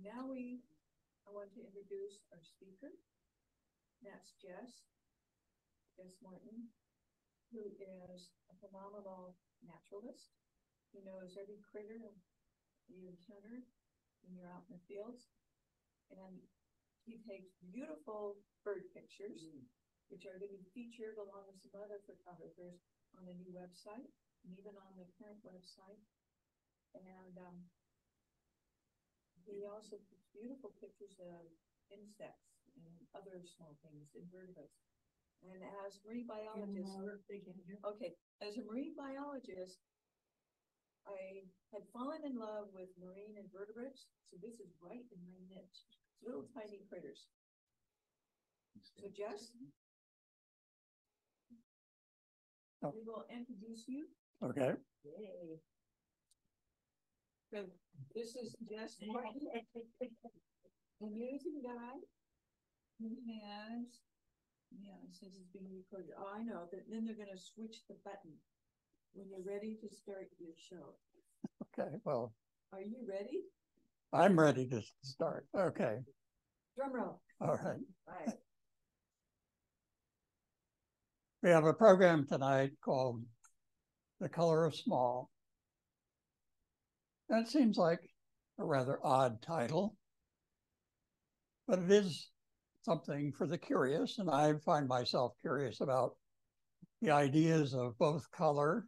Now I want to introduce our speaker. That's Jess Morton, who is a phenomenal naturalist. He knows every critter you encounter when you're out in the fields. And he takes beautiful bird pictures, which are going to be featured along with some other photographers on the new website, and even on the current website. And he also puts beautiful pictures of insects and other small things, invertebrates. And as marine biologist, as a marine biologist, I had fallen in love with marine invertebrates, so this is right in my niche. Little tiny critters. So Jess, we will introduce you. Okay. Yay. So this is Jess Morton, an amazing guy who has, it says it's being recorded. Oh, I know, but then they're going to switch the button when you're ready to start your show. Okay, well. Are you ready? I'm ready to start. Okay. Drum roll. All right. Right. We have a program tonight called The Color of Small. And it seems like a rather odd title, but it is something for the curious, and I find myself curious about the ideas of both color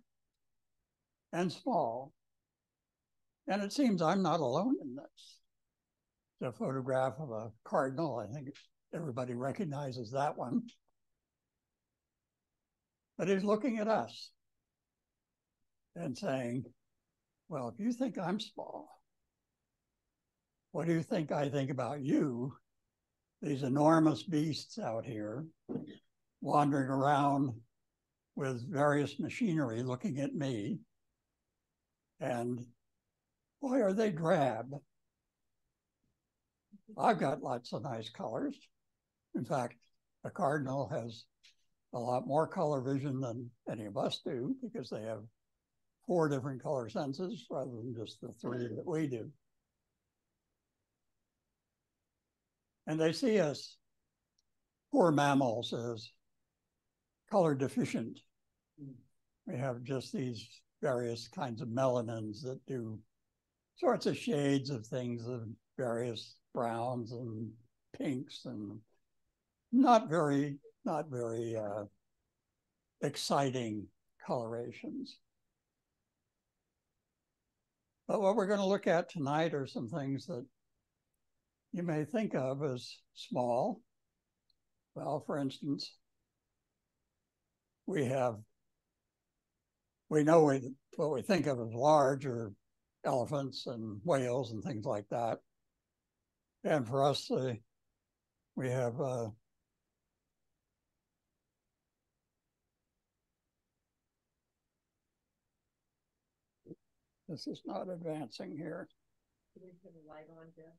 and small. And it seems I'm not alone in this. It's a photograph of a cardinal. I think everybody recognizes that one. But he's looking at us and saying, well, if you think I'm small, what do you think I think about you? These enormous beasts out here wandering around with various machinery looking at me. And boy, are they drab. I've got lots of nice colors. In fact, a cardinal has a lot more color vision than any of us do because they have 4 different color senses rather than just the 3 that we do. And they see us, poor mammals, as color deficient. We have just these various kinds of melanins that do sorts of shades of things of various browns and pinks and not very exciting colorations. But what we're going to look at tonight are some things that you may think of as small. Well, for instance, we know what we think of as large are elephants and whales and things like that. And for us, we have this is not advancing here. Can we put a light on, Jeff?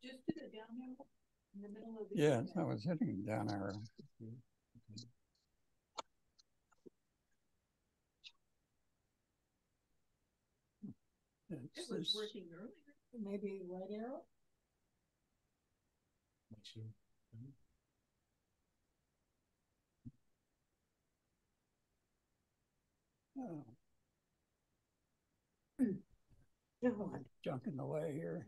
Just put it down there in the middle of the Yes, I was hitting down arrow. It was working earlier. Maybe right arrow? Oh. Junk in the way here.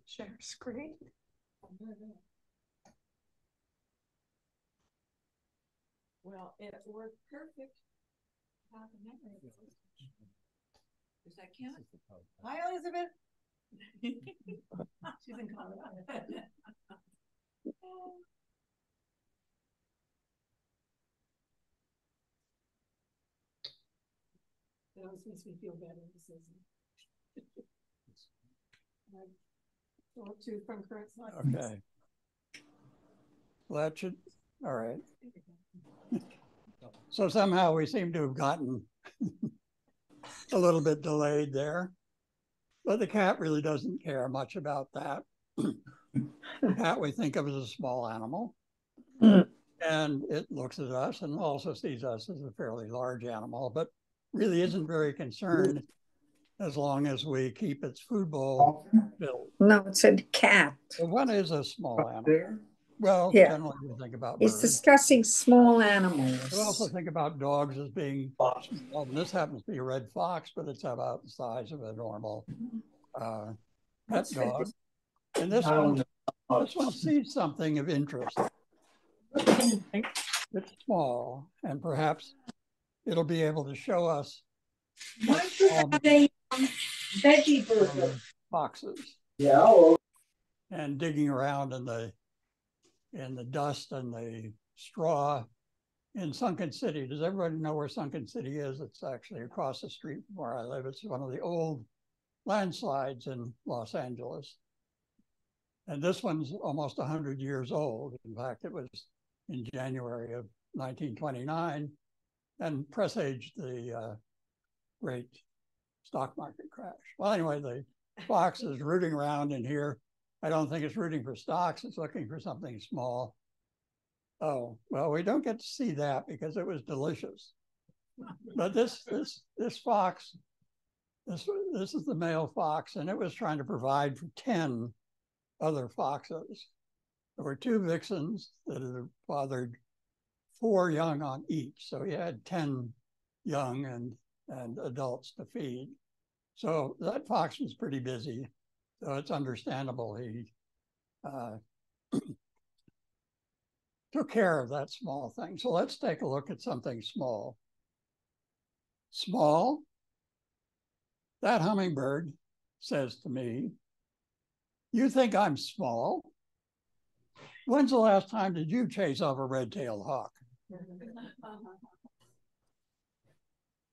Share screen. Well, it worked perfect. Half an hour. Does that count? Hi, Elizabeth. She's in Colorado. That always makes me feel better. This isn't. Go to from current slide. Okay. Well, that should, all right. So somehow we seem to have gotten a little bit delayed there, but the cat really doesn't care much about that. The cat we think of as a small animal. And it looks at us and also sees us as a fairly large animal, but really isn't very concerned as long as we keep its food bowl filled. No, it's a cat. The one is a small animal. Well, Yeah. generally we think about He's birds. discussing small We also animals. think about dogs as being small. And this happens to be a red fox, but it's about the size of a normal pet dog. And this one sees something of interest. It's small, and perhaps it'll be able to show us Veggie burger. foxes. Yeah. And digging around in the dust and the straw in Sunken City. Does everybody know where Sunken City is? It's actually across the street from where I live. It's one of the old landslides in Los Angeles. And this one's almost 100 years old. In fact, it was in January of 1929 and presaged the great stock market crash. Well, anyway, the fox is rooting around in here. I don't think it's rooting for stocks. It's looking for something small. Oh, well, we don't get to see that because it was delicious. But this fox, this is the male fox, and it was trying to provide for 10 other foxes. There were 2 vixens that had fathered 4 young on each. So he had 10 young and adults to feed. So that fox was pretty busy. So it's understandable he took care of that small thing. So let's take a look at something small. Small? That hummingbird says to me, "You think I'm small? When's the last time did you chase off a red-tailed hawk?"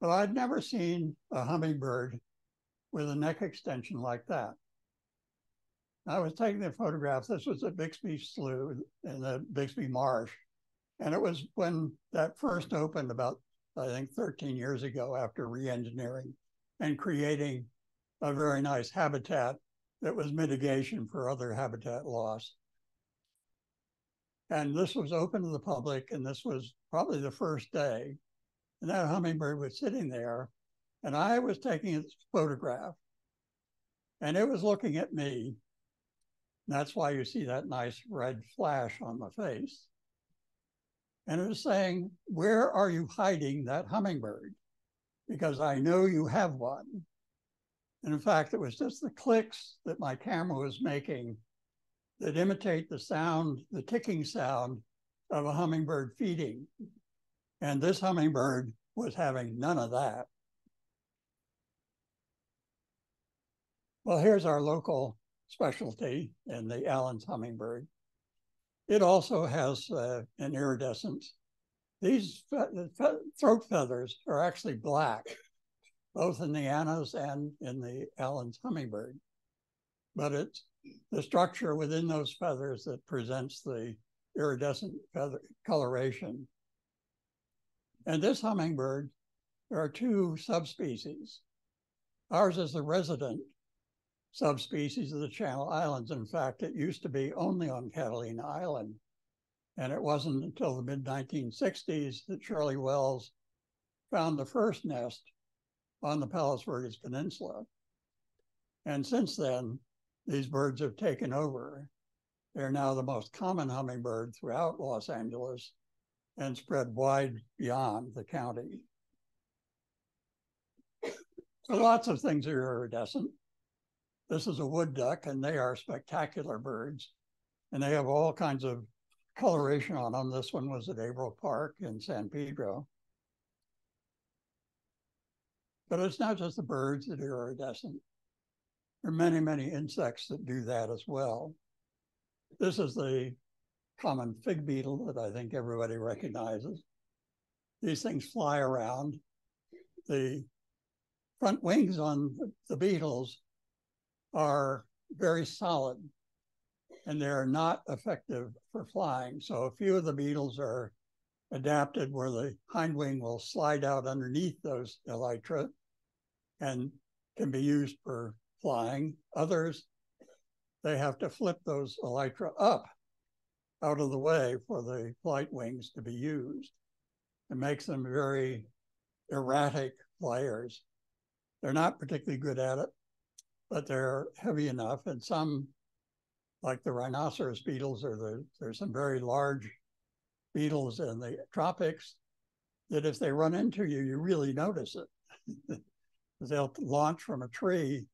But I'd never seen a hummingbird with a neck extension like that. I was taking the photograph. This was at Bixby Slough in the Bixby Marsh. And it was when that first opened about, I think, 13 years ago after re-engineering and creating a very nice habitat that was mitigation for other habitat loss. And this was open to the public, and this was probably the first day. And that hummingbird was sitting there, and I was taking its photograph, and it was looking at me. That's why you see that nice red flash on the face. And it was saying, "Where are you hiding that hummingbird? Because I know you have one." And in fact, it was just the clicks that my camera was making that imitate the sound, the ticking sound of a hummingbird feeding. And this hummingbird was having none of that. Well, here's our local specialty in the Allen's hummingbird. It also has an iridescent. These throat feathers are actually black, both in the Anna's and in the Allen's hummingbird. But it's the structure within those feathers that presents the iridescent feather coloration. And this hummingbird, there are 2 subspecies. Ours is the resident subspecies of the Channel Islands. In fact, it used to be only on Catalina Island. And it wasn't until the mid-1960s that Shirley Wells found the first nest on the Palos Verdes Peninsula. And since then, these birds have taken over. They're now the most common hummingbird throughout Los Angeles and spread wide beyond the county. So lots of things are iridescent. This is a wood duck, and they are spectacular birds. And they have all kinds of coloration on them. This one was at Averill Park in San Pedro. But it's not just the birds that are iridescent. There are many, many insects that do that as well. This is the common fig beetle that I think everybody recognizes. These things fly around. The front wings on the beetles are very solid, and they're not effective for flying. So a few of the beetles are adapted where the hind wing will slide out underneath those elytra and can be used for flying. Others, they have to flip those elytra up out of the way for the flight wings to be used. It makes them very erratic flyers. They're not particularly good at it, but they're heavy enough. And some, like the rhinoceros beetles, or there's some very large beetles in the tropics that if they run into you, you really notice it. They'll launch from a tree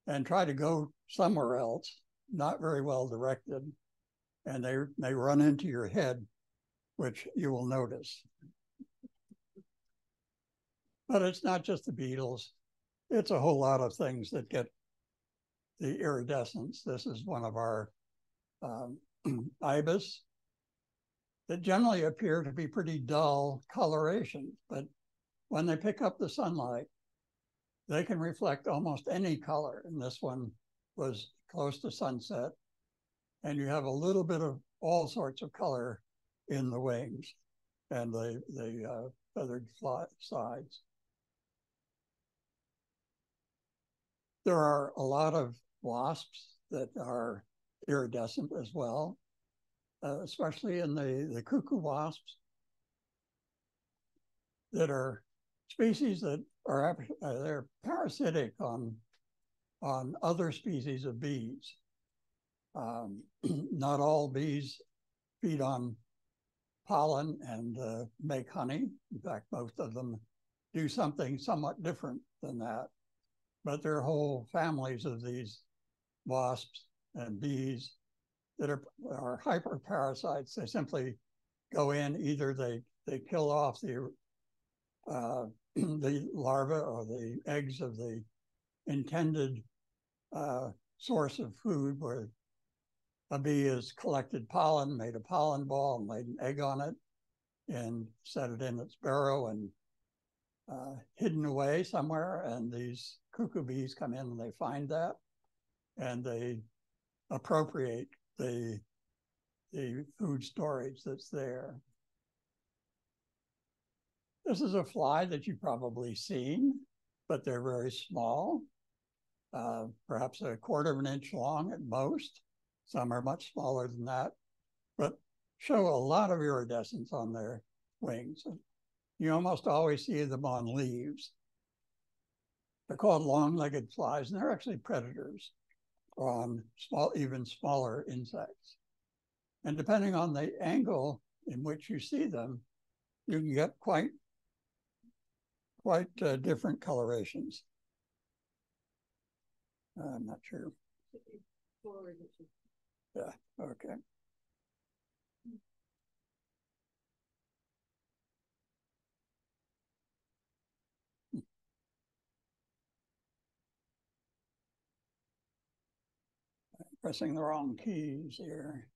and try to go somewhere else, not very well directed, and they run into your head, which you will notice. But it's not just the beetles. It's a whole lot of things that get the iridescence. This is one of our ibis that generally appear to be pretty dull coloration, but when they pick up the sunlight, they can reflect almost any color. And this one was close to sunset, and you have a little bit of all sorts of color in the wings and the feathered sides. There are a lot of wasps that are iridescent as well, especially in the cuckoo wasps, that are species that are they're parasitic on other species of bees. Not all bees feed on pollen and make honey. In fact, most of them do something somewhat different than that. But there are whole families of these wasps and bees that are hyperparasites. They simply go in, either they kill off the larva or the eggs of the intended source of food, where a bee has collected pollen, made a pollen ball, and laid an egg on it, and set it in its burrow and hidden away somewhere. And these cuckoo bees come in and they find that, and they appropriate the food storage that's there. This is a fly that you've probably seen, but they're very small, perhaps 1/4 inch long at most. Some are much smaller than that, but show a lot of iridescence on their wings. You almost always see them on leaves. They're called long-legged flies, and they're actually predators on even smaller insects. And depending on the angle in which you see them, you can get quite different colorations. I'm not sure. Yeah, okay. Pressing the wrong keys here.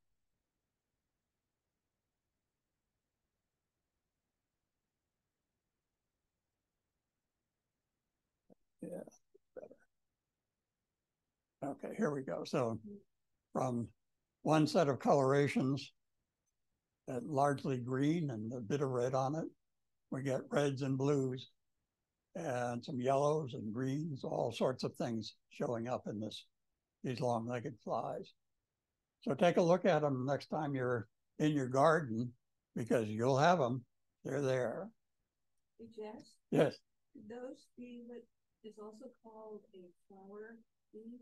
Yeah, better. Okay, here we go. So from one set of colorations, largely green and a bit of red on it, we get reds and blues and some yellows and greens, all sorts of things showing up in these long-legged flies. So take a look at them next time you're in your garden, because you'll have them. They're there. Hey, Jess? Yes. Those be what is also called a flower bee?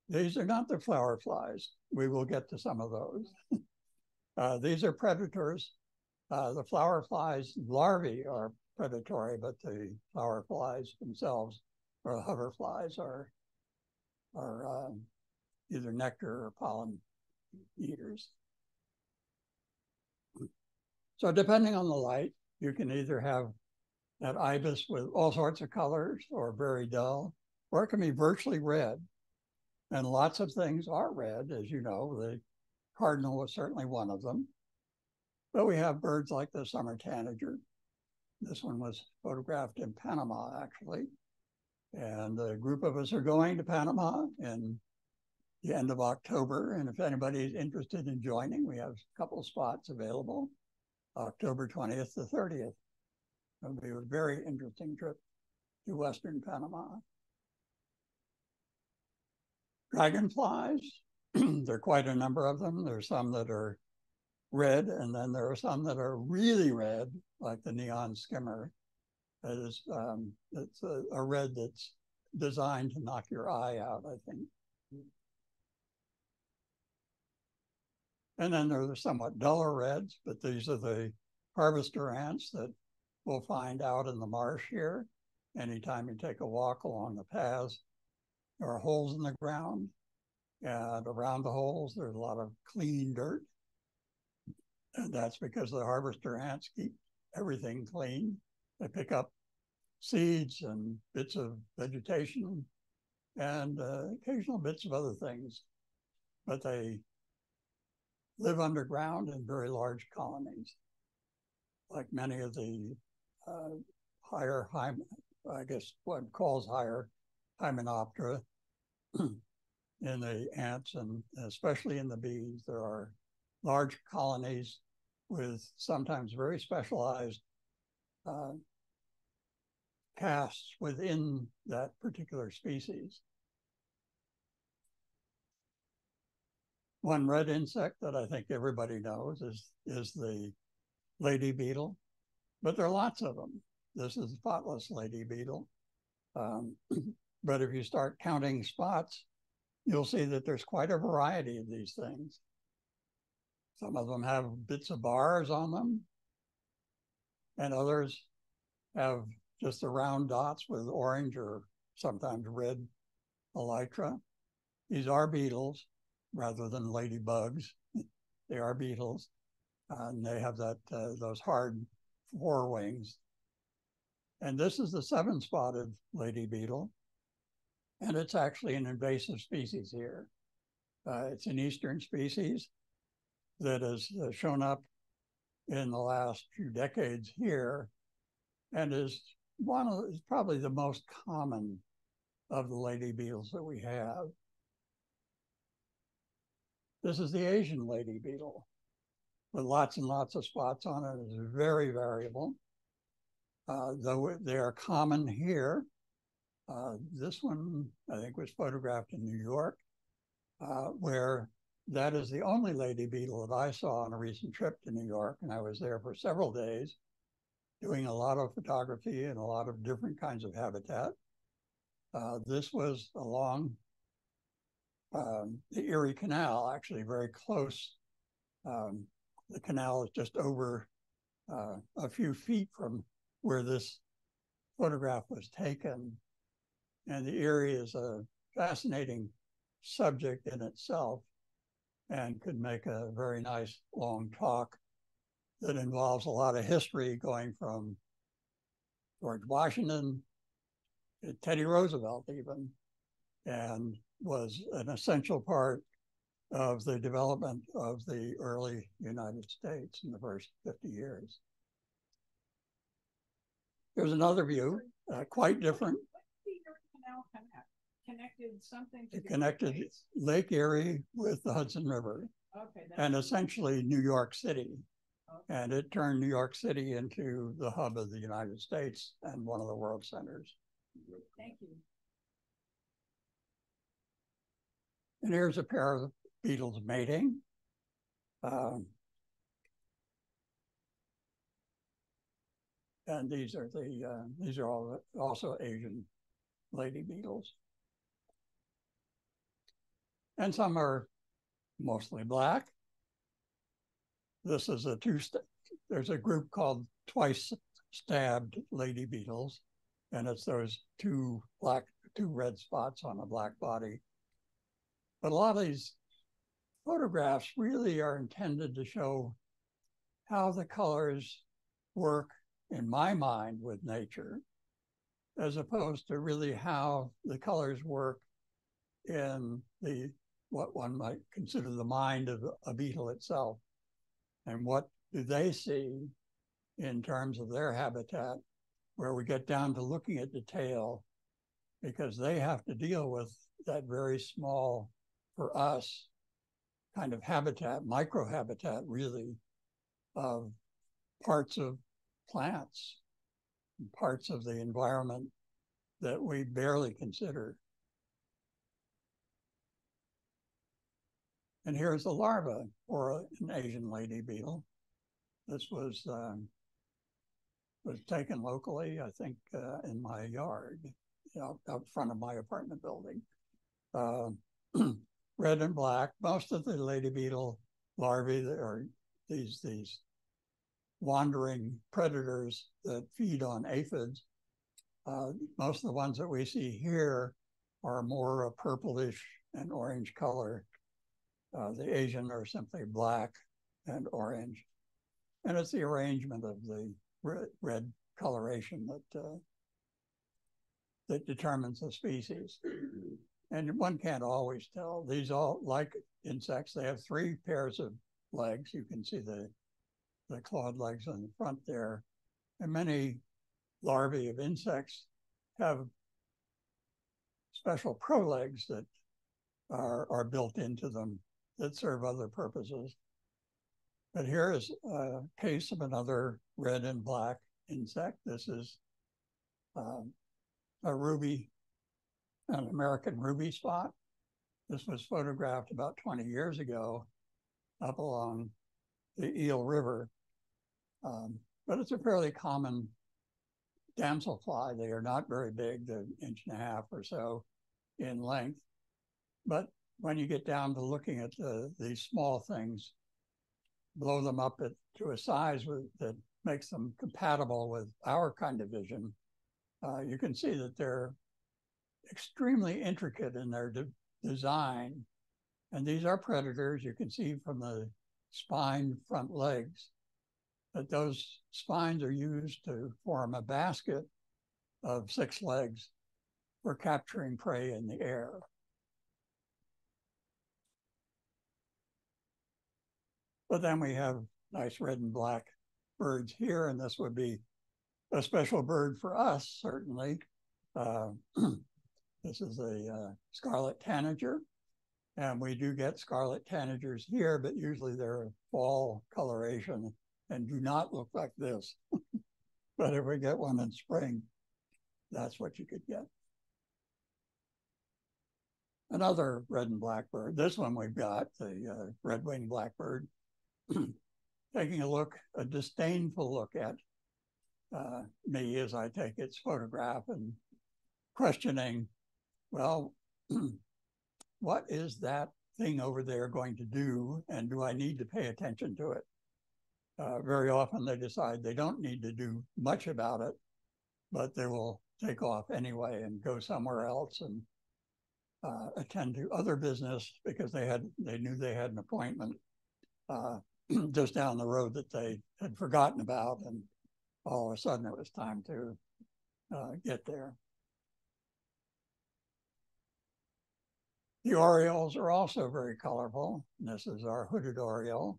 These are not the flower flies. We will get to some of those. These are predators. The flower flies larvae are predatory, but the flower flies themselves, or the hover flies, are either nectar or pollen eaters. So depending on the light, you can either have that ibis with all sorts of colors or very dull, or it can be virtually red. And lots of things are red, as you know. The cardinal was certainly one of them. But we have birds like the summer tanager. This one was photographed in Panama, actually. And a group of us are going to Panama in the end of October. And if anybody's interested in joining, we have a couple of spots available, October 20th to 30th. It'll be a very interesting trip to Western Panama. Dragonflies, there are quite a number of them. There's some that are red, and then there are some that are really red, like the neon skimmer. It's a red that's designed to knock your eye out, I think. And then there are the somewhat duller reds, but these are the harvester ants that we'll find out in the marsh here. Anytime you take a walk along the paths, there are holes in the ground, and around the holes, there's a lot of clean dirt. And that's because the harvester ants keep everything clean. They pick up seeds and bits of vegetation and occasional bits of other things, but they live underground in very large colonies, like many of the higher, I guess what calls higher Hymenoptera in the ants, and especially in the bees. There are large colonies with sometimes very specialized castes within that particular species. One red insect that I think everybody knows is the lady beetle, but there are lots of them. This is the spotless lady beetle. But if you start counting spots, you'll see that there's quite a variety of these things. Some of them have bits of bars on them, and others have just the round dots with orange or sometimes red elytra. These are beetles rather than ladybugs. They are beetles, and they have those hard forewings. And this is the 7-spotted lady beetle, and it's actually an invasive species here. It's an eastern species that has shown up in the last few decades here, and is probably the most common of the lady beetles that we have. This is the Asian lady beetle with lots and lots of spots on it. It's very variable. Though they are common here. This one, I think, was photographed in New York, where that is the only lady beetle that I saw on a recent trip to New York, and I was there for several days doing a lot of photography and a lot of different kinds of habitat. This was along the Erie Canal, actually very close. The canal is just over a few feet from where this photograph was taken. And the Erie is a fascinating subject in itself and could make a very nice long talk that involves a lot of history going from George Washington to Teddy Roosevelt even, and was an essential part of the development of the early United States in the first 50 years. Here's another view, quite different. What did the Erie Canal connected something to? It connected Lake Erie with the Hudson River, okay, and essentially New York City. Okay. And it turned New York City into the hub of the United States and one of the world centers. Thank you. And here's a pair of beetles mating. And these are all also Asian lady beetles. And some are mostly black. This is there's a group called twice-stabbed lady beetles, and it's those two red spots on a black body. But a lot of these photographs really are intended to show how the colors work, in my mind, with nature, as opposed to really how the colors work in what one might consider the mind of a beetle itself. And what do they see in terms of their habitat, where we get down to looking at detail, because they have to deal with that very small, for us, kind of habitat, microhabitat really, of parts of plants, parts of the environment that we barely consider. And here's the larva for an Asian lady beetle. This was taken locally, I think, in my yard, out front of my apartment building. Red and black. Most of the lady beetle larvae are these wandering predators that feed on aphids. Most of the ones that we see here are more a purplish and orange color. The Asian are simply black and orange. And it's the arrangement of the red coloration that determines the species. And one can't always tell. These all, like insects, they have 3 pairs of legs. You can see the clawed legs on the front there. And many larvae of insects have special prolegs that are built into them that serve other purposes. But here is a case of another red and black insect. This is a ruby, an American ruby spot. This was photographed about 20 years ago up along the Eel River. But it's a fairly common damselfly. They are not very big, they're 1.5 inches or so in length. But when you get down to looking at these small things, blow them up to a size that makes them compatible with our kind of vision, you can see that they're extremely intricate in their design. And these are predators. You can see from the spined front legs that those spines are used to form a basket of 6 legs for capturing prey in the air. But then we have nice red and black birds here, and this would be a special bird for us, certainly. This is a scarlet tanager, and we do get scarlet tanagers here, but usually they're a fall coloration and do not look like this. But if we get one in spring, that's what you could get. Another red and black bird. This one we've got, the red-winged blackbird, taking a disdainful look at me as I take its photograph and questioning, well, what is that thing over there going to do, and do I need to pay attention to it? Very often they decide they don't need to do much about it, but they will take off anyway and go somewhere else and attend to other business because they knew they had an appointment just down the road that they had forgotten about, and all of a sudden it was time to get there. The orioles are also very colorful. This is our hooded oriole.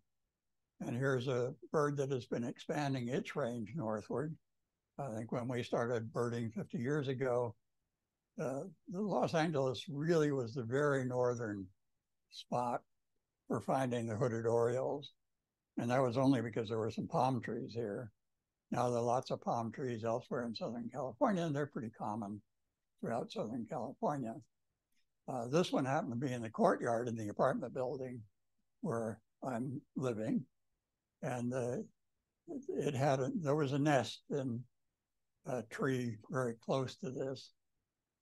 And here's a bird that has been expanding its range northward. I think when we started birding 50 years ago, the Los Angeles really was the very northern spot for finding the hooded orioles. And that was only because there were some palm trees here. Now there are lots of palm trees elsewhere in Southern California, and they're pretty common throughout Southern California. This one happened to be in the courtyard in the apartment building where I'm living. And there was a nest in a tree very close to this.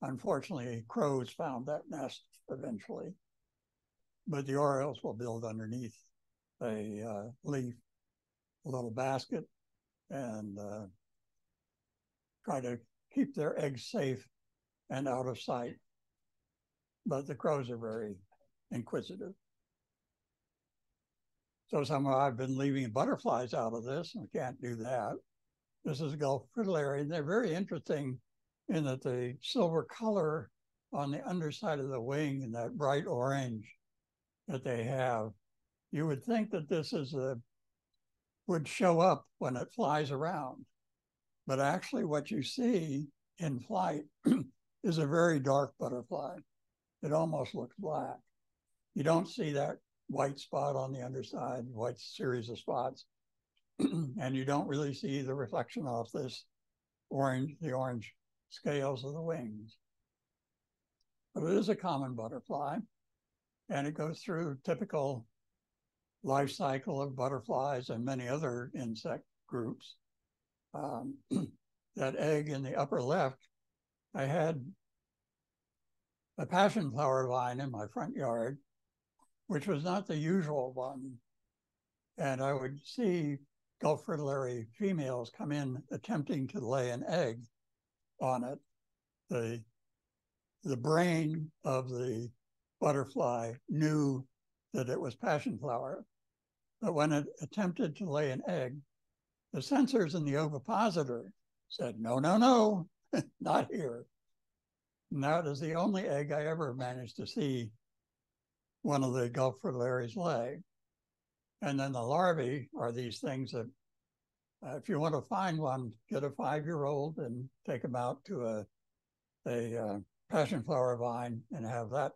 Unfortunately, crows found that nest eventually. But the orioles will build underneath a leaf, a little basket, and try to keep their eggs safe and out of sight. But the crows are very inquisitive. So somehow I've been leaving butterflies out of this, and we can't do that. This is a Gulf fritillary, and they're very interesting in that the silver color on the underside of the wing and that bright orange that they have, you would think that this would show up when it flies around. But actually what you see in flight is a very dark butterfly. It almost looks black. You don't see that white spot on the underside, white series of spots. And you don't really see the reflection off this the orange scales of the wings. But it is a common butterfly. And it goes through typical life cycle of butterflies and many other insect groups. That egg in the upper left, I had a passion flower vine in my front yard, which was not the usual one. And I would see Gulf fritillary females come in attempting to lay an egg on it. The brain of the butterfly knew that it was passion flower, but when it attempted to lay an egg, the sensors in the ovipositor said, no, no, no, not here. And that is the only egg I ever managed to see one of the Gulf fritillaries lay. And then the larvae are these things that, if you want to find one, get a 5-year-old and take them out to a passion flower vine and have the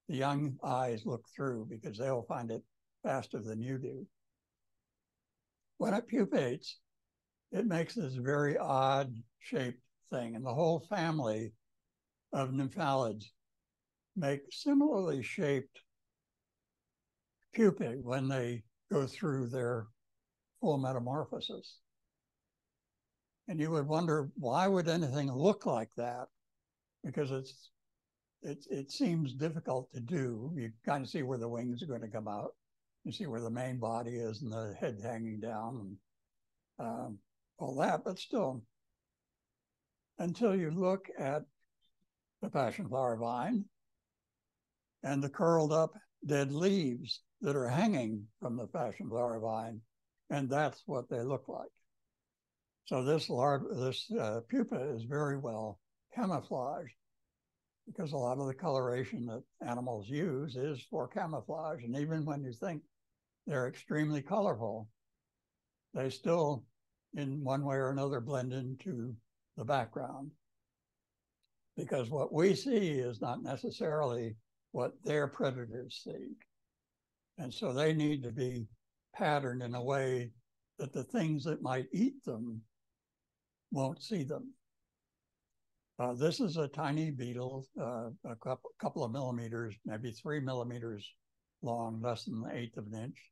young eyes look through, because they'll find it faster than you do. When it pupates, it makes this very odd shaped thing, and the whole family of nymphalids make similarly shaped pupae when they go through their full metamorphosis. And you would wonder, why would anything look like that? Because it seems difficult to do. You kind of see where the wings are going to come out. You see where the main body is and the head hanging down and all that, but still, until you look at the passion flower vine and the curled up dead leaves that are hanging from the passion flower vine, and that's what they look like. So this pupa is very well camouflaged, because a lot of the coloration that animals use is for camouflage. And even when you think they're extremely colorful, they still, in one way or another, blend into the background. Because what we see is not necessarily what their predators see. And so they need to be patterned in a way that the things that might eat them won't see them. This is a tiny beetle, a couple of millimeters, maybe 3 millimeters long, less than 1/8 of an inch.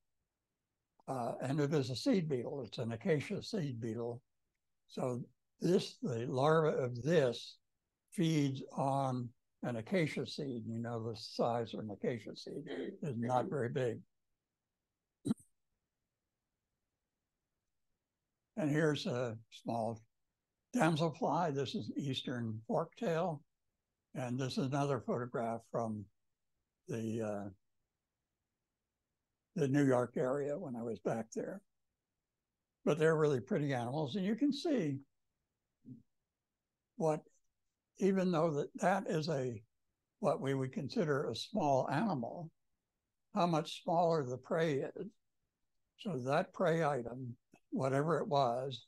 And it is a seed beetle. It's an acacia seed beetle. So the larva of this feeds on an acacia seed. You know, the size of an acacia seed is not very big. And here's a small damselfly. This is an eastern forktail. And this is another photograph from the New York area when I was back there. But they're really pretty animals. And you can see what, even though that is what we would consider a small animal, how much smaller the prey is. So that prey item, whatever it was,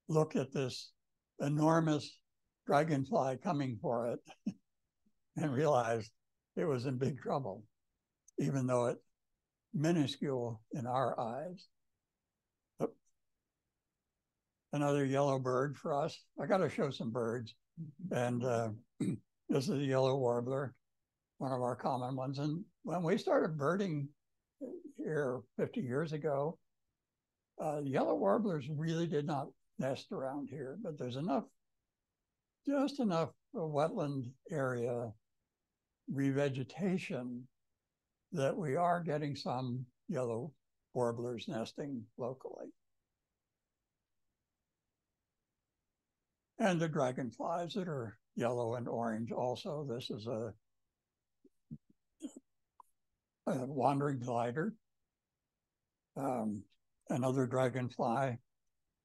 looked at this enormous dragonfly coming for it and realized it was in big trouble, even though it's minuscule in our eyes. Another yellow bird for us. I got to show some birds. And this is a yellow warbler, one of our common ones. And when we started birding here 50 years ago, yellow warblers really did not nest around here, but there's just enough wetland area revegetation that we are getting some yellow warblers nesting locally. And the dragonflies that are yellow and orange also. This is a wandering glider, another dragonfly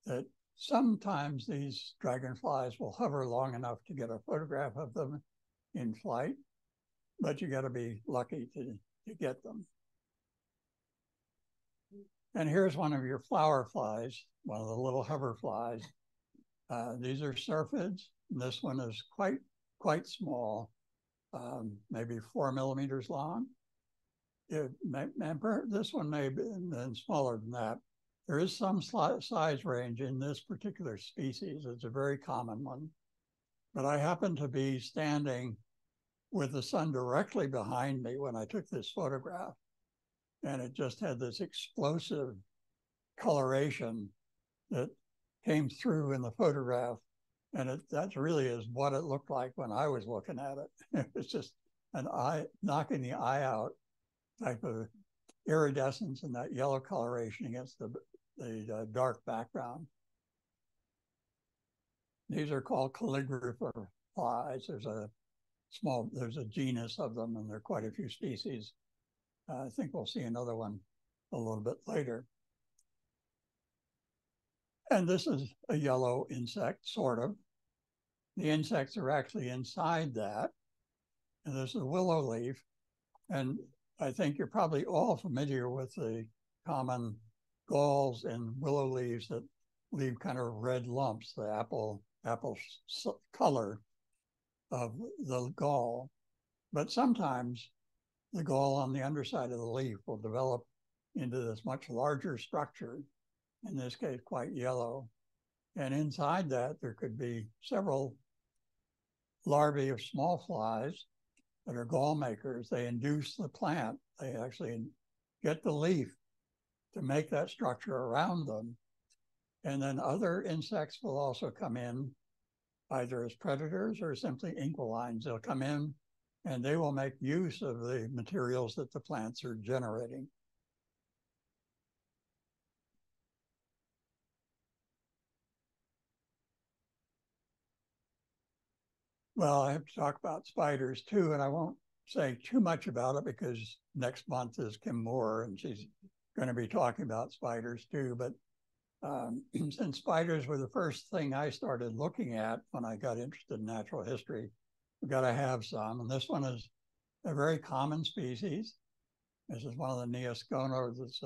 that sometimes these dragonflies will hover long enough to get a photograph of them in flight, but you got to be lucky to get them. And here's one of your flower flies, one of the little hover flies. These are syrphids. This one is quite small, maybe 4 millimeters long. This one may have been smaller than that. There is some size range in this particular species. It's a very common one. But I happen to be standing with the sun directly behind me when I took this photograph. And it just had this explosive coloration that came through in the photograph. And that really is what it looked like when I was looking at it. It was just an eye, knocking the eye out type of iridescence and that yellow coloration against the dark background. These are called calligrapher flies. There's a genus of them, and there are quite a few species. I think we'll see another one a little bit later. And this is a yellow insect, sort of. The insects are actually inside that. And this is a willow leaf. And I think you're probably all familiar with the common galls in willow leaves that leave kind of red lumps, the apple color of the gall. But sometimes the gall on the underside of the leaf will develop into this much larger structure, in this case, quite yellow. And inside that, there could be several larvae of small flies that are gall makers. They induce the plant. They actually get the leaf to make that structure around them. And then other insects will also come in, either as predators or simply inquilines. They'll come in and they will make use of the materials that the plants are generating. Well, I have to talk about spiders too, and I won't say too much about it because next month is Kim Moore and she's going to be talking about spiders too. But since spiders were the first thing I started looking at when I got interested in natural history, we've got to have some. And this one is a very common species. This is one of the Neoscona, this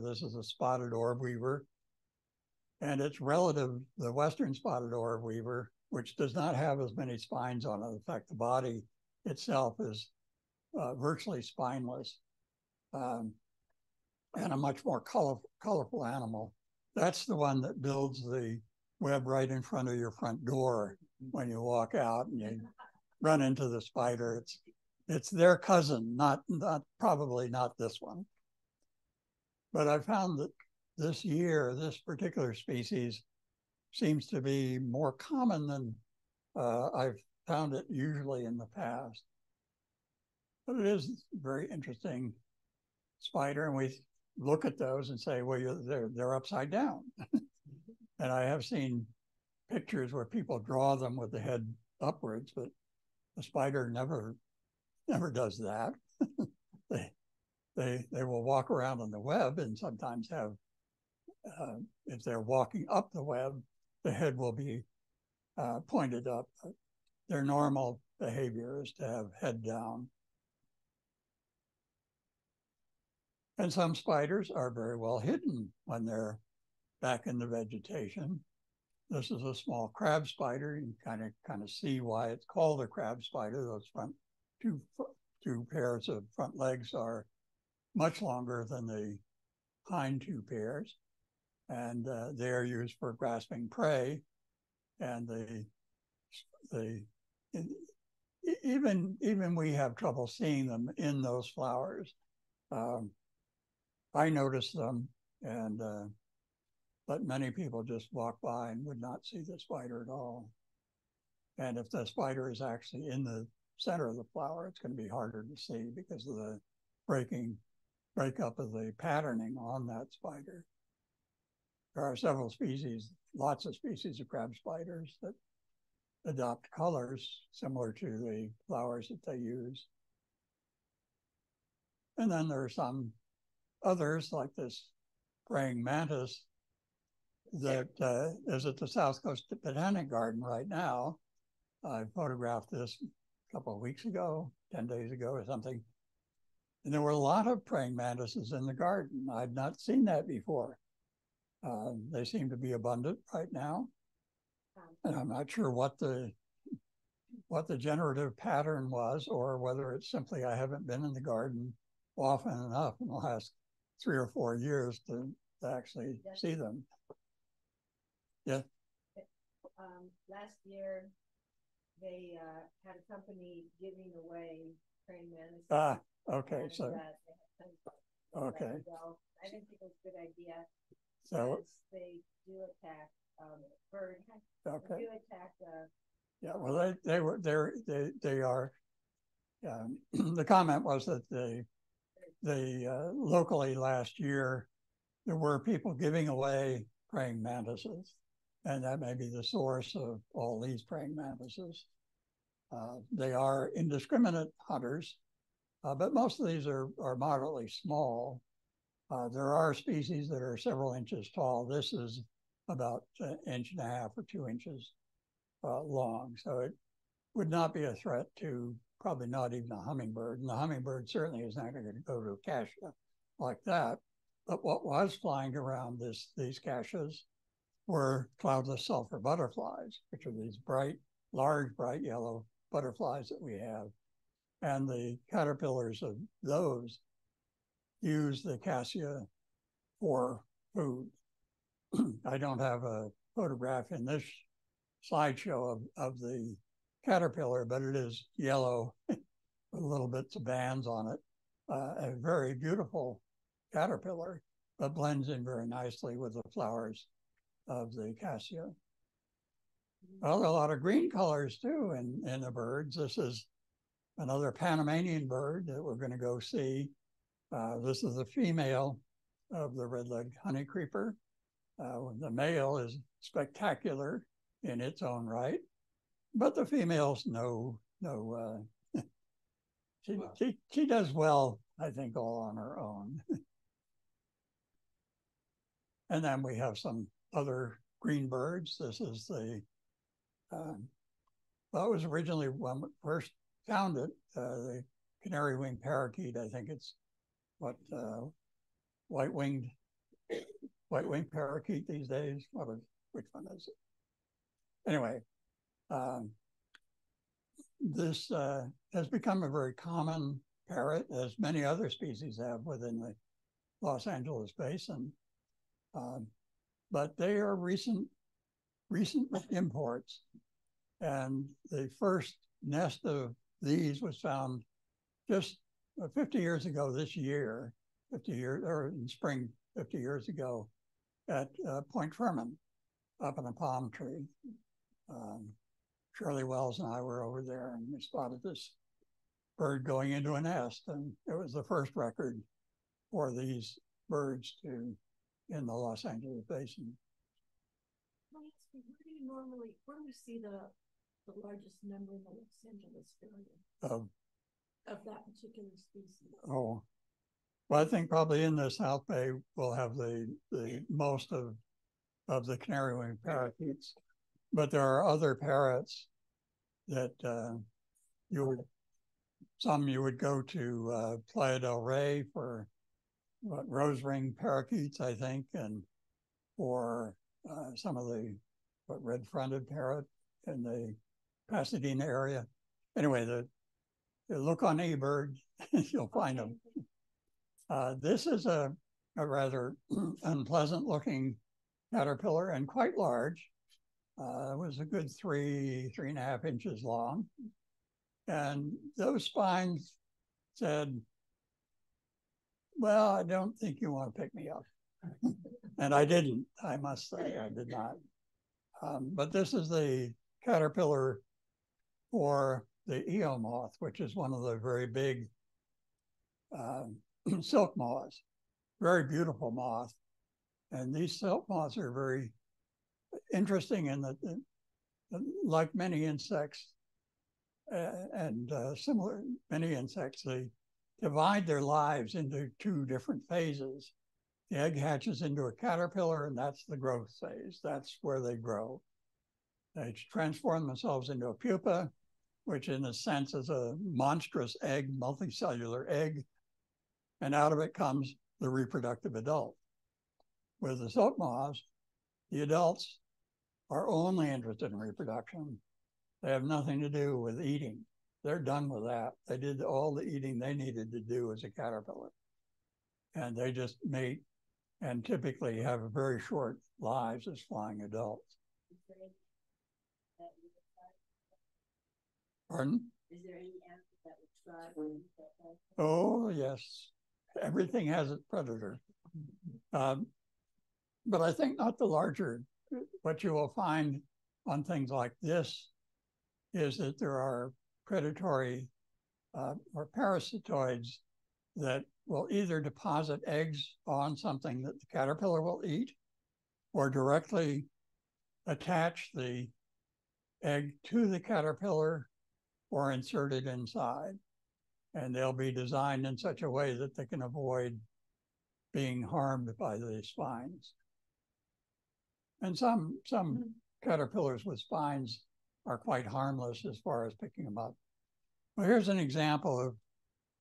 this is a spotted orb weaver. And it's relative, the western spotted orb weaver, which does not have as many spines on it. In fact, the body itself is virtually spineless and a much more colorful animal. That's the one that builds the web right in front of your front door when you walk out and you run into the spider. It's their cousin, probably not this one. But I found that this year, this particular species seems to be more common than I've found it usually in the past. But it is a very interesting spider, and we look at those and say, well, they're upside down. And I have seen pictures where people draw them with the head upwards, but the spider never does that. They will walk around on the web and sometimes have, if they're walking up the web, the head will be pointed up. Their normal behavior is to have head down. And some spiders are very well hidden when they're back in the vegetation. This is a small crab spider. You can kind of see why it's called a crab spider. Those front two pairs of front legs are much longer than the hind two pairs. And they are used for grasping prey. And even we have trouble seeing them in those flowers. I noticed them, but many people just walk by and would not see the spider at all. And if the spider is actually in the center of the flower, it's going to be harder to see because of the breakup of the patterning on that spider. There are several species, lots of species of crab spiders that adopt colors similar to the flowers that they use. And then there are some others, like this praying mantis that is at the South Coast Botanic Garden right now. I photographed this a couple of weeks ago, 10 days ago or something. And there were a lot of praying mantises in the garden. I'd not seen that before. They seem to be abundant right now. And I'm not sure what the generative pattern was, or whether it's simply I haven't been in the garden often enough in the last 3 or 4 years to actually see them. Yeah. Last year, they had a company giving away praying mantises. Okay, and, so, they had tons of okay. well, I didn't think it was a good idea. So, they do attack bird. okay. They do attack Yeah, well, they are, the comment was that locally last year, there were people giving away praying mantises, and that may be the source of all these praying mantises. They are indiscriminate hunters, but most of these are moderately small. There are species that are several inches tall. This is about an inch and a half or 2 inches long, so it would not be a threat to probably not even a hummingbird. And the hummingbird certainly is not going to go to a cassia like that. But what was flying around these caches were cloudless sulfur butterflies, which are these large, bright yellow butterflies that we have. And the caterpillars of those use the cassia for food. I don't have a photograph in this slideshow of the caterpillar, but it is yellow with little bits of bands on it. A very beautiful caterpillar, but blends in very nicely with the flowers of the cassia. Well, a lot of green colors too in the birds. This is another Panamanian bird that we're going to go see. This is the female of the red-legged honeycreeper. The male is spectacular in its own right, but the female's she does well, I think, all on her own. And then we have some other green birds. This is well, it was originally when we first found it, the canary-winged parakeet. I think it's white-winged parakeet these days. Which one is it? Anyway, this has become a very common parrot, as many other species have within the Los Angeles basin. But they are recent imports. And the first nest of these was found just 50 years ago this year, 50 years, or in spring 50 years ago at Point Fermin up in a palm tree. Shirley Wells and I were over there and we spotted this bird going into a nest, and it was the first record for these birds in the Los Angeles basin. Where do we see the largest number in the Los Angeles area of that particular species? Oh, well, I think probably in the South Bay we'll have the most of the canary-winged parakeets, but there are other parrots that you would go to Playa del Rey for rose-ring parakeets, I think, and for some of the red-fronted parrot in the Pasadena area. Anyway, the look on eBird, you'll find them. This is a rather unpleasant-looking caterpillar and quite large. It was a good 3.5 inches long. And those spines said, well, I don't think you want to pick me up. And I didn't, I must say, I did not. But this is the caterpillar for the Eo moth, which is one of the very big silk moths, very beautiful moth. And these silk moths are very interesting in that, like many insects many insects, they divide their lives into 2 different phases. The egg hatches into a caterpillar, and that's the growth phase. That's where they grow. They transform themselves into a pupa, which in a sense is a monstrous egg, multicellular egg, and out of it comes the reproductive adult. With the silk moths, the adults are only interested in reproduction. They have nothing to do with eating. They're done with that. They did all the eating they needed to do as a caterpillar. And they just mate and typically have very short lives as flying adults. Pardon? Is there any animal that would try or eat that caterpillar? Oh, yes. Everything has its predator. But I think not the larger. What you will find on things like this is that there are predatory or parasitoids that will either deposit eggs on something that the caterpillar will eat or directly attach the egg to the caterpillar or insert it inside. And they'll be designed in such a way that they can avoid being harmed by the spines. And some caterpillars with spines are quite harmless as far as picking them up. Well, here's an example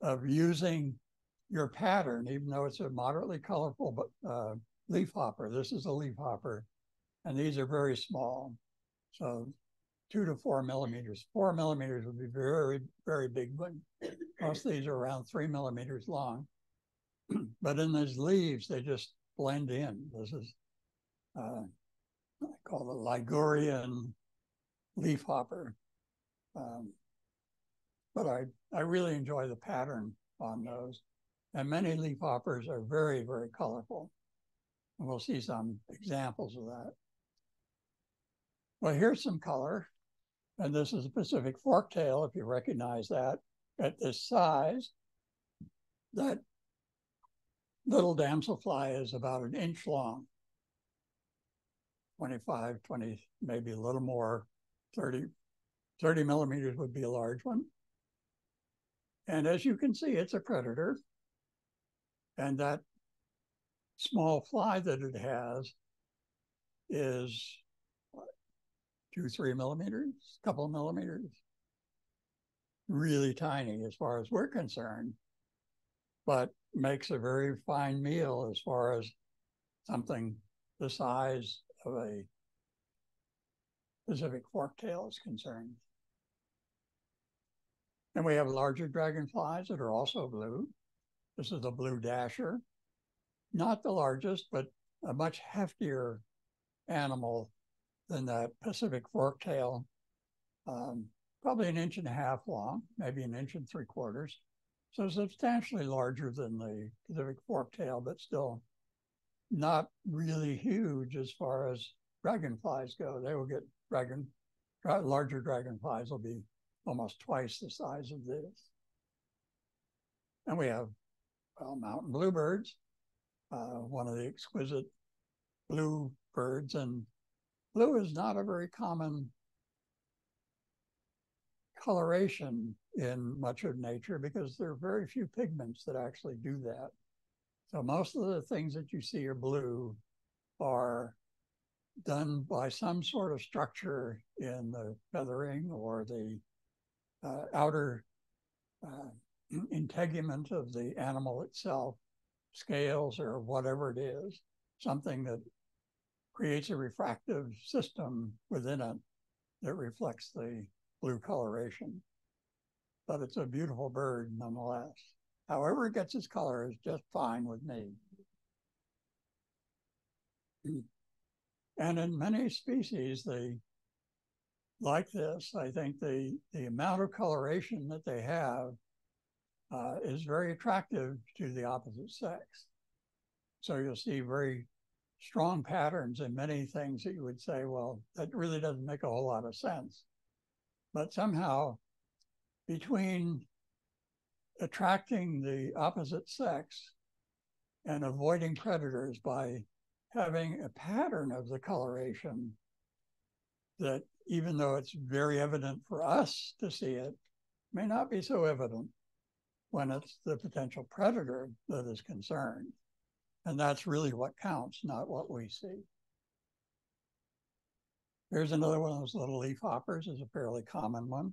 of using your pattern, even though it's a moderately colorful leaf hopper. This is a leaf hopper, and these are very small. So 2 to 4 millimeters. 4 millimeters would be very, very big one. Most of these are around 3 millimeters long. But in these leaves, they just blend in. This is, I call it Ligurian leaf hopper. But I really enjoy the pattern on those. And many leaf hoppers are very, very colorful. And we'll see some examples of that. Well, here's some color. And this is a Pacific forktail, if you recognize that, at this size. That little damselfly is about an inch long. 25, 20, maybe a little more, 30 millimeters would be a large one. And as you can see, it's a predator. And that small fly that it has is what, 2, 3 millimeters, a couple of millimeters. Really tiny as far as we're concerned, but makes a very fine meal as far as something the size of a Pacific forktail is concerned. And we have larger dragonflies that are also blue. This is a blue dasher. Not the largest, but a much heftier animal than that Pacific forktail. Probably 1.5 inches long, maybe 1.75 inches. So substantially larger than the Pacific forktail, but still not really huge as far as dragonflies go. They will get larger dragonflies will be almost twice the size of this. And we have, well, mountain bluebirds, one of the exquisite blue birds. And blue is not a very common coloration in much of nature because there are very few pigments that actually do that. So most of the things that you see are blue are done by some sort of structure in the feathering or the outer integument of the animal itself, scales or whatever it is, something that creates a refractive system within it that reflects the blue coloration. But it's a beautiful bird nonetheless. However it gets its color is just fine with me. And in many species, like this, I think the amount of coloration that they have is very attractive to the opposite sex. So you'll see very strong patterns in many things that you would say, well, that really doesn't make a whole lot of sense. But somehow between attracting the opposite sex and avoiding predators by having a pattern of the coloration that even though it's very evident for us to see it, may not be so evident when it's the potential predator that is concerned. And that's really what counts, not what we see. Here's another one of those little leaf hoppers, is a fairly common one,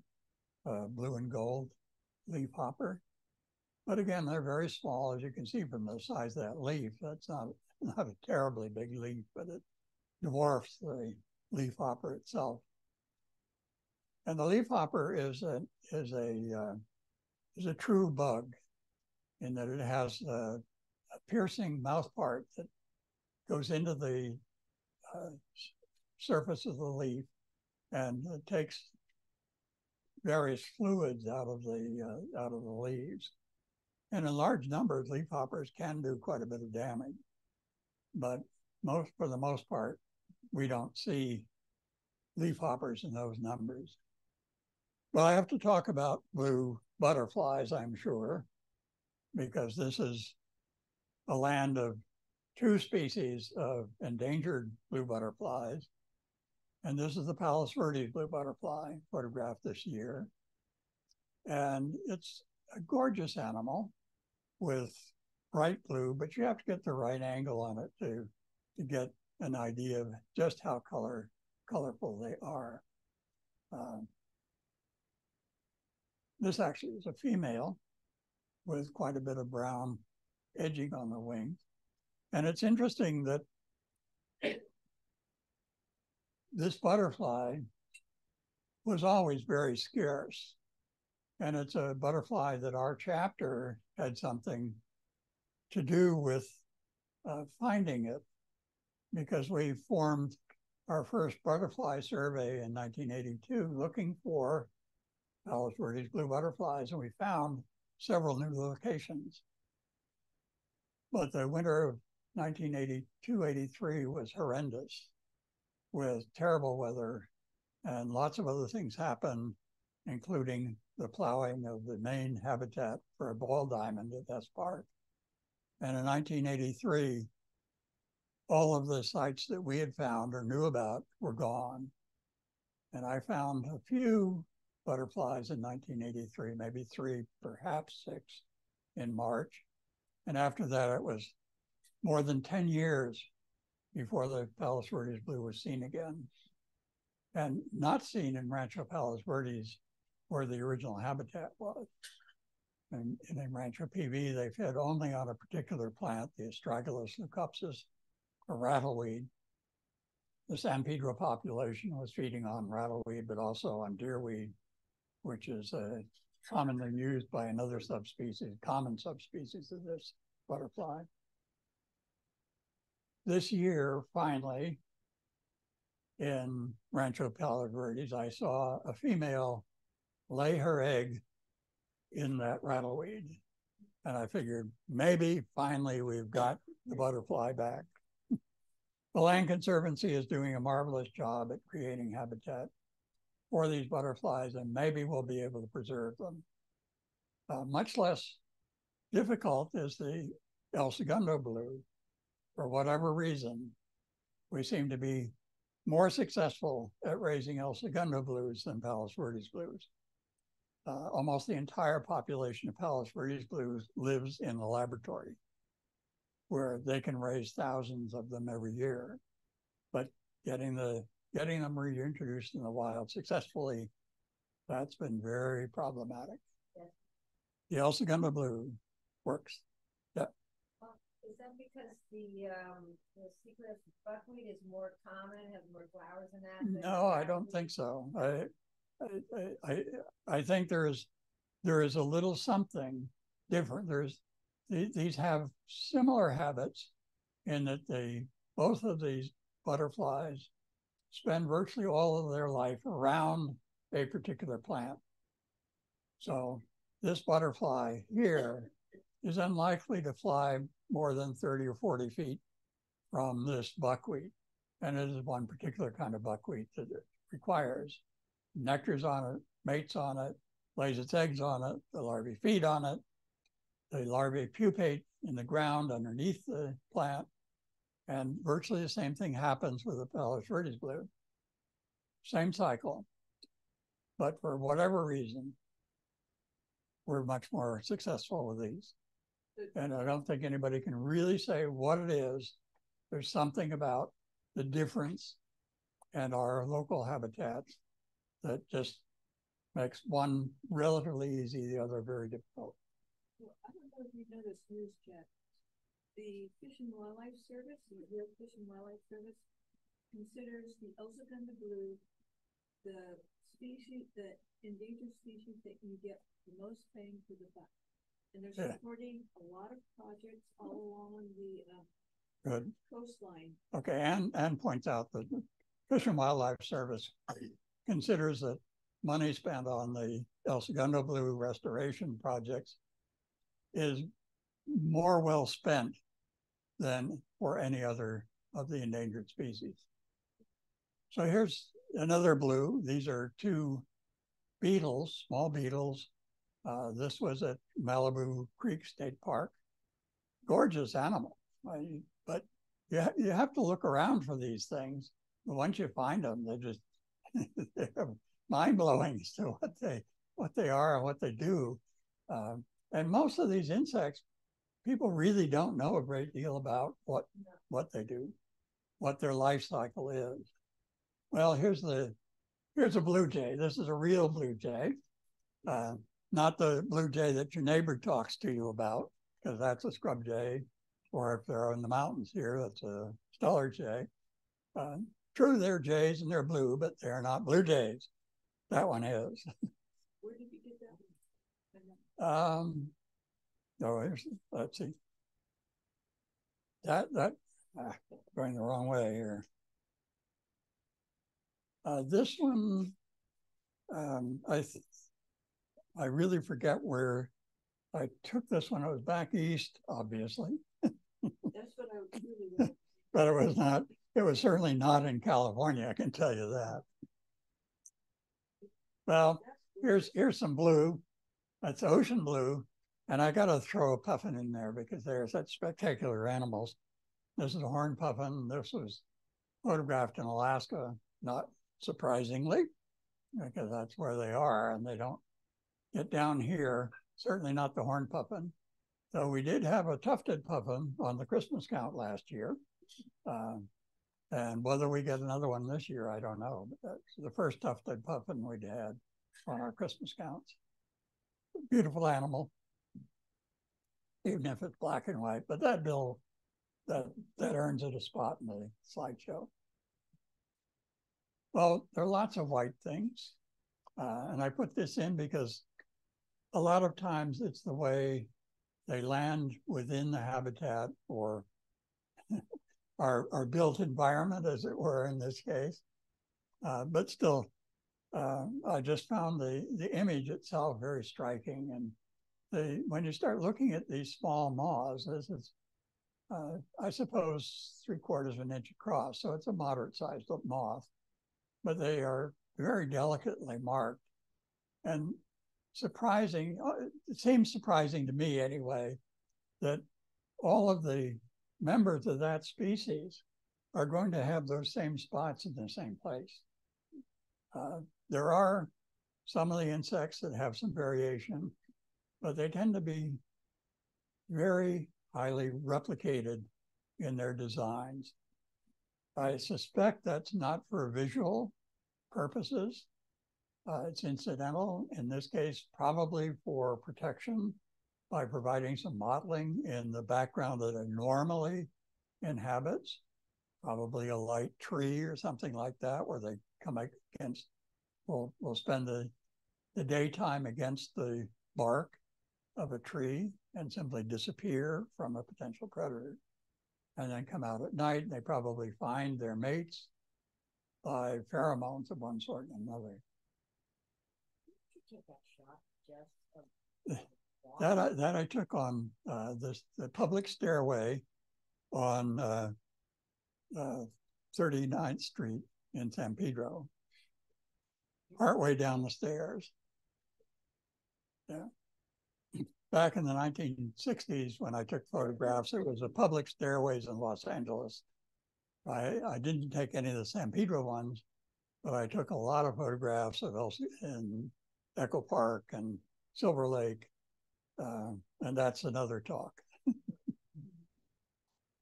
blue and gold leaf hopper. But again, they're very small, as you can see from the size of that leaf. That's not a terribly big leaf, but it dwarfs the leaf hopper itself. And the leaf hopper is a true bug in that it has a piercing mouth part that goes into the surface of the leaf and it takes various fluids out of the leaves. And in large numbers, leafhoppers can do quite a bit of damage. But for the most part, we don't see leafhoppers in those numbers. Well, I have to talk about blue butterflies, I'm sure, because this is a land of two species of endangered blue butterflies. And this is the Palos Verdes blue butterfly, photographed this year. And it's a gorgeous animal with bright blue, but you have to get the right angle on it to get an idea of just how colorful they are. This actually is a female with quite a bit of brown edging on the wings. And it's interesting that this butterfly was always very scarce. And it's a butterfly that our chapter had something to do with finding it, because we formed our first butterfly survey in 1982 looking for Palos Verdes blue butterflies, and we found several new locations. But the winter of 1982-83 was horrendous, with terrible weather, and lots of other things happened, including the plowing of the main habitat for a ball diamond at Hess Park. And in 1983, all of the sites that we had found or knew about were gone. And I found a few butterflies in 1983, maybe 3, perhaps 6 in March. And after that, it was more than 10 years before the Palos Verdes blue was seen again. And not seen in Rancho Palos Verdes, where the original habitat was. And in Rancho PV, they fed only on a particular plant, the Astragalus leucopsis, a rattleweed. The San Pedro population was feeding on rattleweed, but also on deerweed, which is commonly used by another subspecies, common subspecies of this butterfly. This year, finally, in Rancho Palos Verdes, I saw a female lay her egg in that rattleweed. And I figured maybe finally we've got the butterfly back. The Land Conservancy is doing a marvelous job at creating habitat for these butterflies, and maybe we'll be able to preserve them. Much less difficult is the El Segundo blue. For whatever reason, we seem to be more successful at raising El Segundo blues than Palos Verdes blues. Almost the entire population of Palos Verdes blues lives in the laboratory, where they can raise thousands of them every year. But getting them reintroduced in the wild successfully, that's been very problematic. Yes. The El Segundo blue works. Yeah. Is that because the secret buckwheat is more common, has more flowers in that? No, I don't think so. I think there is a little something different. These have similar habits in that both of these butterflies spend virtually all of their life around a particular plant. So this butterfly here is unlikely to fly more than 30 or 40 feet from this buckwheat. And it is one particular kind of buckwheat that it requires. Nectar's on it, mates on it, lays its eggs on it, the larvae feed on it, the larvae pupate in the ground underneath the plant, and virtually the same thing happens with the Palos Verdes blue. Same cycle, but for whatever reason, we're much more successful with these. And I don't think anybody can really say what it is. There's something about the difference and our local habitats that just makes one relatively easy, the other very difficult. Well, I don't know if you know this news, Jack. The Fish and Wildlife Service, the U.S. Fish and Wildlife Service, considers the El Segundo blue the species, the endangered species that you get the most bang for the buck. And they're supporting a lot of projects all along the coastline. Okay, and points out that the Fish and Wildlife Service considers that money spent on the El Segundo blue restoration projects is more well spent than for any other of the endangered species. So here's another blue. These are two beetles, small beetles. This was at Malibu Creek State Park. Gorgeous animal, but you have to look around for these things. But once you find them, they're mind-blowing as to what they are and what they do. And most of these insects, people really don't know a great deal about what they do, what their life cycle is. Well, here's a blue jay. This is a real blue jay, not the blue jay that your neighbor talks to you about, because that's a scrub jay, or if they're in the mountains here, that's a stellar jay. True, they're jays and they're blue, but they're not blue jays. That one is. Where did you get that one? Let's see. Going the wrong way here. This one, I really forget where I took this one. It was back east, obviously. That's what I really want. But it was certainly not in California, I can tell you that. Well, here's some blue. That's ocean blue. And I got to throw a puffin in there because they're such spectacular animals. This is a horned puffin. This was photographed in Alaska, not surprisingly, because that's where they are, and they don't get down here, certainly not the horned puffin. So we did have a tufted puffin on the Christmas count last year. And whether we get another one this year, I don't know. But that's the first tufted puffin we'd had on our Christmas counts. Beautiful animal, even if it's black and white. But that bill, that earns it a spot in the slideshow. Well, there are lots of white things. And I put this in because a lot of times it's the way they land within the habitat or our built environment, as it were, in this case. But still, I just found the image itself very striking. And when you start looking at these small moths, this is, I suppose, 3/4 of an inch across. So it's a moderate-sized moth, but they are very delicately marked. And surprising, it seems surprising to me anyway, that all of the members of that species are going to have those same spots in the same place. There are some of the insects that have some variation, but they tend to be very highly replicated in their designs. I suspect that's not for visual purposes. It's incidental, in this case, probably for protection by providing some mottling in the background that it normally inhabits, probably a light tree or something like that, where they come against, will spend the daytime against the bark of a tree and simply disappear from a potential predator, and then come out at night, and they probably find their mates by pheromones of one sort and another. Take that shot, Jess. That I took on the public stairway on 39th Street in San Pedro, partway down the stairs. Yeah. Back in the 1960s, when I took photographs, it was a public stairways in Los Angeles. I didn't take any of the San Pedro ones, but I took a lot of photographs of in Echo Park and Silver Lake, and that's another talk.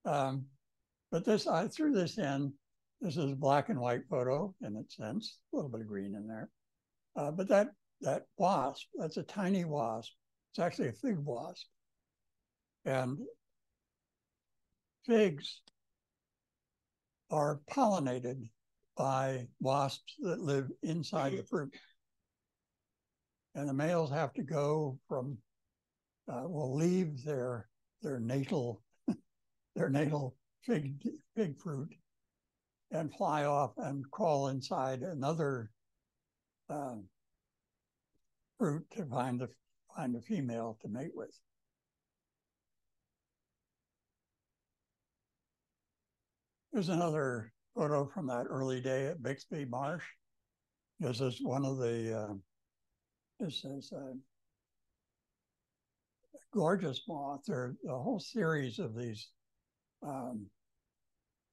But I threw this in. This is a black and white photo in its sense, a little bit of green in there. But that wasp, that's a tiny wasp. It's actually a fig wasp. And figs are pollinated by wasps that live inside the fruit. And the males have to go from, will leave their natal fig fruit and fly off and crawl inside another fruit to find a female to mate with. Here's another photo from that early day at Bixby Marsh. This is one of the, this is a gorgeous moth. There are a whole series of these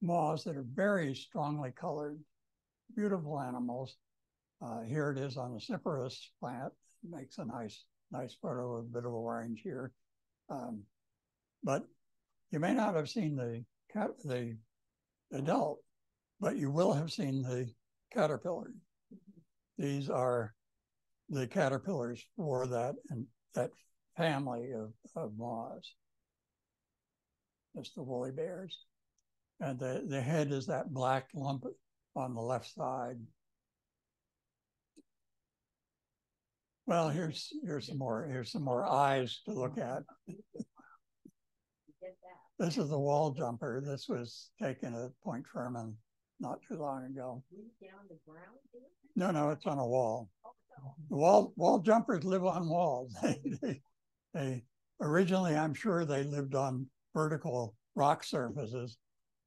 moths that are very strongly colored, beautiful animals. Here it is on the Cyperus plant. It makes a nice photo of a bit of orange here. But you may not have seen the adult, but you will have seen the caterpillar. These are the caterpillars for that family of moths. That's the woolly bears. And the head is that black lump on the left side. Well, here's some more eyes to look at. This is the wall jumper. This was taken at Point Sherman not too long ago. Down the ground? No, it's on a wall. The wall jumpers live on walls. They originally, I'm sure they lived on vertical rock surfaces,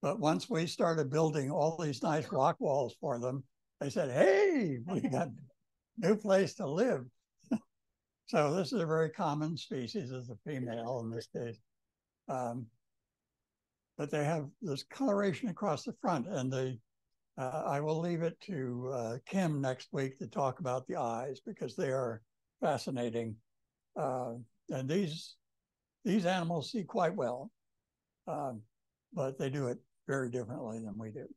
but once we started building all these nice rock walls for them, they said, "Hey, we got a new place to live." So this is a very common species as a female in this case. But they have this coloration across the front, and I will leave it to Kim next week to talk about the eyes because they are fascinating. And these animals see quite well, but they do it very differently than we do.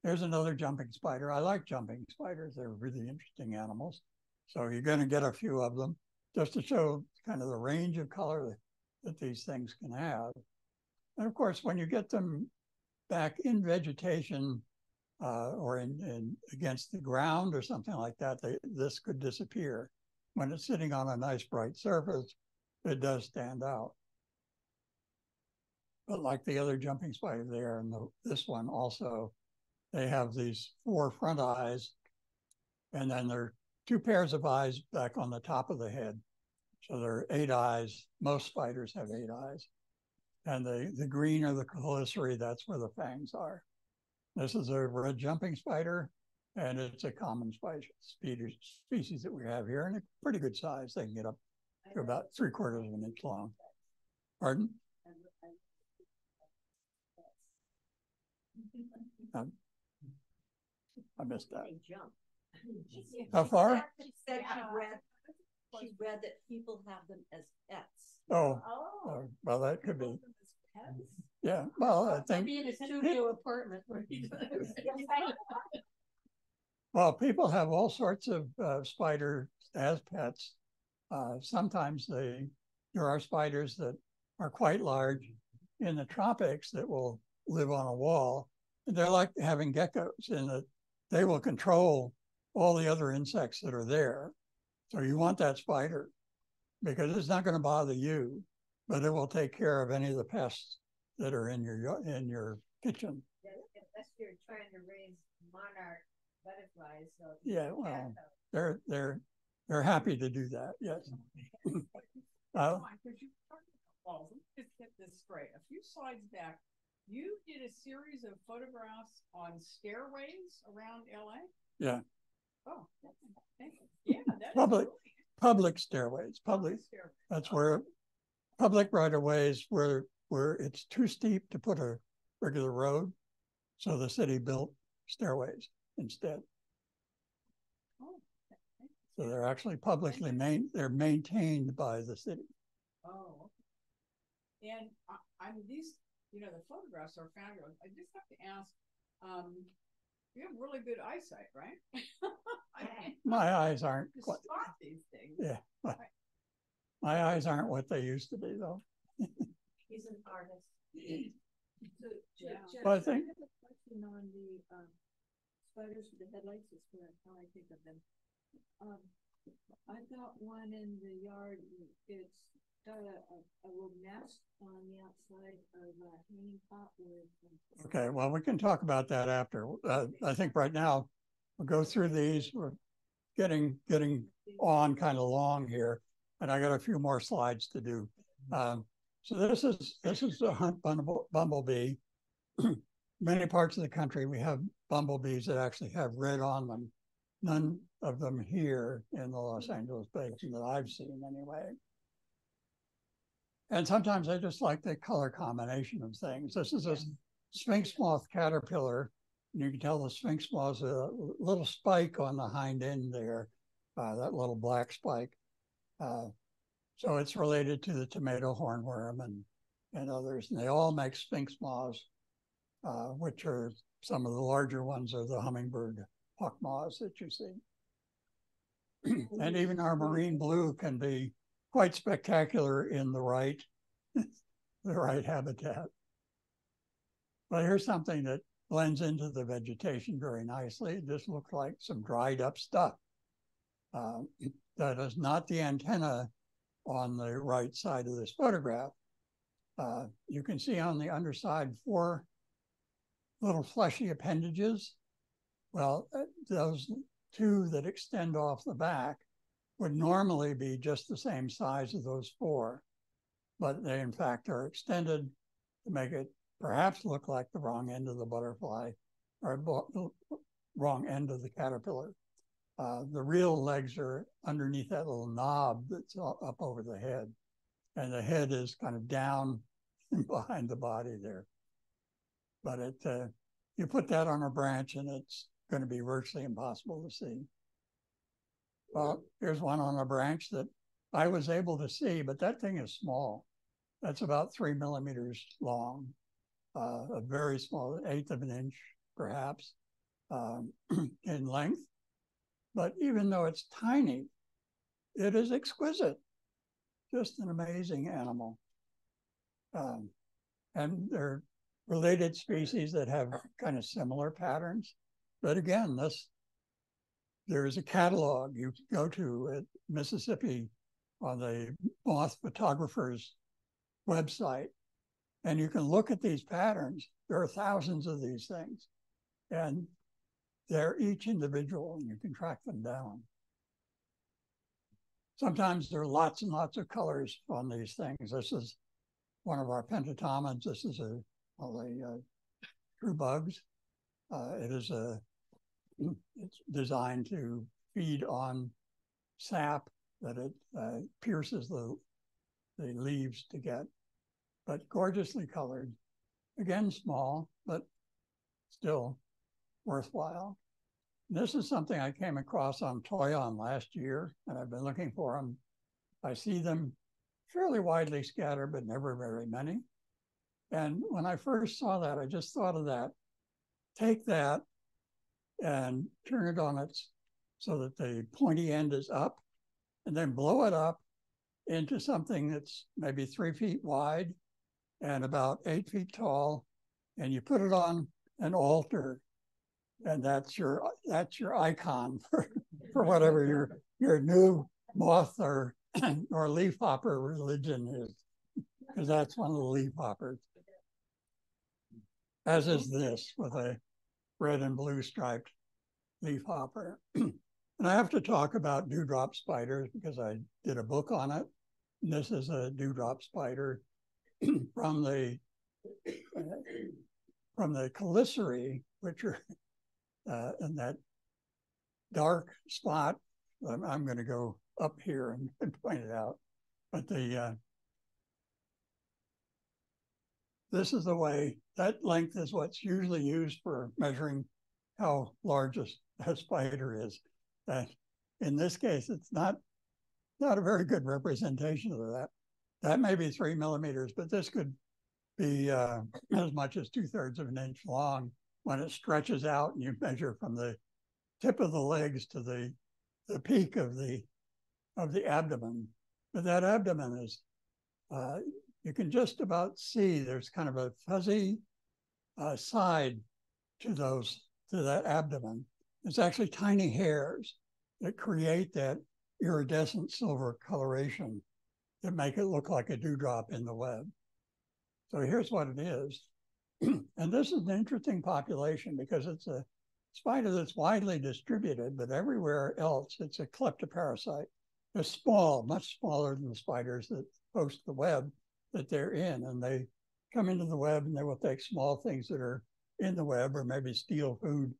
There's another jumping spider. I like jumping spiders. They're really interesting animals. So you're going to get a few of them just to show kind of the range of color that these things can have. And of course, when you get them back in vegetation or in against the ground or something like that, this could disappear. When it's sitting on a nice bright surface, it does stand out. But like the other jumping spider there and this one also, they have these 4 front eyes, and then there are 2 pairs of eyes back on the top of the head. So there are 8 eyes. Most spiders have 8 eyes. And the green or the calycery, that's where the fangs are. This is a red jumping spider, and it's a common species that we have here, and a pretty good size. They can get up to about 3/4 of an inch long. Pardon? I missed that. How far? She said she read that people have them as pets. Oh, well, that could be. Yeah, well, I think. Maybe in a studio apartment. Well, people have all sorts of spiders as pets. Sometimes there are spiders that are quite large in the tropics that will live on a wall. They're like having geckos in that they will control all the other insects that are there. So you want that spider because it's not going to bother you, but it will take care of any of the pests that are in your kitchen. Yeah, unless you're trying to raise monarch butterflies. So yeah, well, they're happy to do that. Yes. Just get this straight. A few slides back, you did a series of photographs on stairways around LA. Yeah. Oh, thank you. Yeah, that public stairways. Public. That's where public right-of-ways where it's too steep to put a regular road, so the city built stairways instead. Oh, so they're actually publicly they're maintained by the city. Oh, okay. And these, the photographs are fabulous. I just have to ask, you have really good eyesight, right? My eyes aren't quite spot these things. Yeah, my eyes aren't what they used to be, though. He's an artist. So, Yeah. Well, I think. have a question on the spiders with the headlights. Is how I think of them. I got one in the yard. It's got a little nest on the outside of a hanging pot with. Okay, well, we can talk about that after. I think right now we'll go through these. We're getting on kind of long here, and I got a few more slides to do. So this is a hunt bumblebee. Many parts of the country, we have bumblebees that actually have red on them. None of them here in the Los Angeles Basin that I've seen anyway. And sometimes I just like the color combination of things. This is a sphinx moth caterpillar. And you can tell the sphinx moth is a little spike on the hind end there, that little black spike. So it's related to the tomato hornworm and others. And they all make sphinx moths, which are some of the larger ones are the hummingbird hawk moths that you see. And even our marine blue can be quite spectacular in the right habitat. But here's something that blends into the vegetation very nicely. It just looks like some dried up stuff. That is not the antenna on the right side of this photograph. You can see on the underside 4 little fleshy appendages. Well, those 2 that extend off the back would normally be just the same size as those 4, but they in fact are extended to make it perhaps look like the wrong end of the butterfly or wrong end of the caterpillar. The real legs are underneath that little knob that's up over the head, and the head is kind of down behind the body there. But you put that on a branch and it's going to be virtually impossible to see. Well, here's one on a branch that I was able to see, but that thing is small. That's about 3 millimeters long, a very small, 1/8 of an inch, perhaps, in length. But even though it's tiny, it is exquisite. Just an amazing animal. And they're related species that have kind of similar patterns. But again, there is a catalog you can go to at Mississippi on the moth photographer's website, and you can look at these patterns. There are thousands of these things, and they're each individual, and you can track them down. Sometimes there are lots and lots of colors on these things. This is one of our pentatomids. This is a true bugs. It's designed to feed on sap that it pierces the leaves to get, but gorgeously colored. Again, small, but still worthwhile. And this is something I came across on Toyon last year, and I've been looking for them. I see them fairly widely scattered, but never very many. And when I first saw that, I just thought of that. Take that and turn it on its so that the pointy end is up, and then blow it up into something that's maybe 3 feet wide and about 8 feet tall, and you put it on an altar, and that's your icon for whatever your new moth or leafhopper religion is, because that's one of the leafhoppers. As is this with a red and blue striped leafhopper. And I have to talk about dewdrop spiders because I did a book on it. And this is a dewdrop spider from the chelicerae, which are in that dark spot. I'm going to go up here and point it out. But this is the way, that length is what's usually used for measuring how large a spider is. In this case, it's not a very good representation of that. That may be 3 millimeters, but this could be as much as 2/3 of an inch long when it stretches out and you measure from the tip of the legs to the peak of the abdomen. But that abdomen is, you can just about see there's kind of a fuzzy side to that abdomen. It's actually tiny hairs that create that iridescent silver coloration that make it look like a dewdrop in the web. So here's what it is. And this is an interesting population because it's a spider that's widely distributed, but everywhere else it's a kleptoparasite. They're small, much smaller than the spiders that host the web that they're in. And they come into the web and they will take small things that are in the web or maybe steal food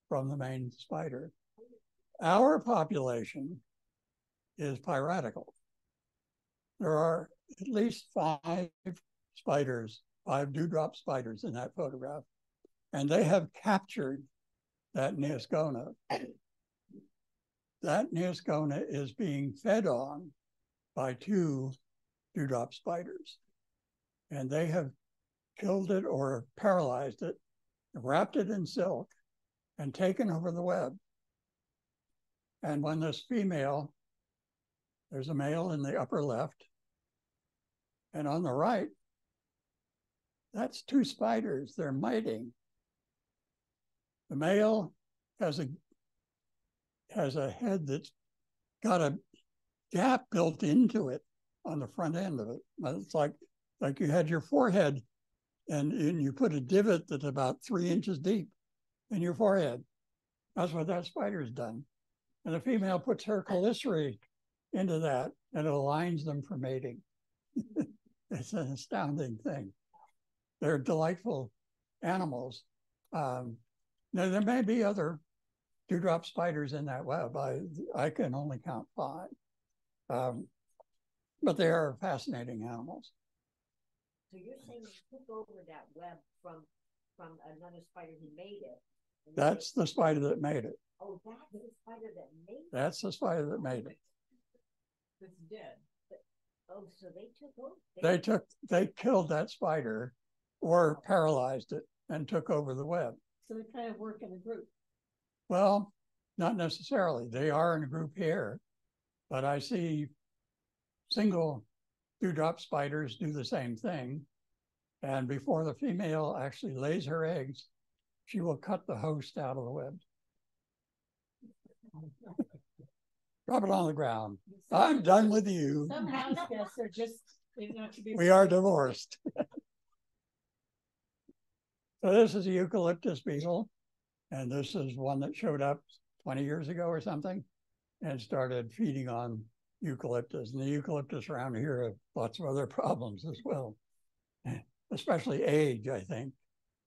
from the main spider. Our population is piratical. There are at least 5 spiders, 5 dewdrop spiders in that photograph, and they have captured that neoscona. That neoscona is being fed on by 2 dewdrop spiders, and they have killed it or paralyzed it, wrapped it in silk, and taken over the web. And when this female, there's a male in the upper left, and on the right, that's 2 spiders. They're mating. The male has a head that's got a gap built into it on the front end of it. It's like you had your forehead and you put a divot that's about 3 inches deep in your forehead. That's what that spider's done. And the female puts her chelicerae into that and it aligns them for mating. It's an astounding thing. They're delightful animals. Now, there may be other dewdrop spiders in that web. I can only count 5. But they are fascinating animals. So you're saying you took over that web from another spider who made it? That's the spider that made it. Oh, that's the spider that made it? That's the spider that made it. It's dead. Oh, so they took over? They killed that spider or paralyzed it and took over the web. So they kind of work in a group. Well, not necessarily. They are in a group here, but I see single dewdrop spiders do the same thing. And before the female actually lays her eggs, she will cut the host out of the web. Drop it on the ground. I'm done with you. Some house guests are just, they not to be. We are divorced. So this is a eucalyptus beetle. And this is one that showed up 20 years ago or something and started feeding on eucalyptus. And the eucalyptus around here have lots of other problems as well. Especially age, I think,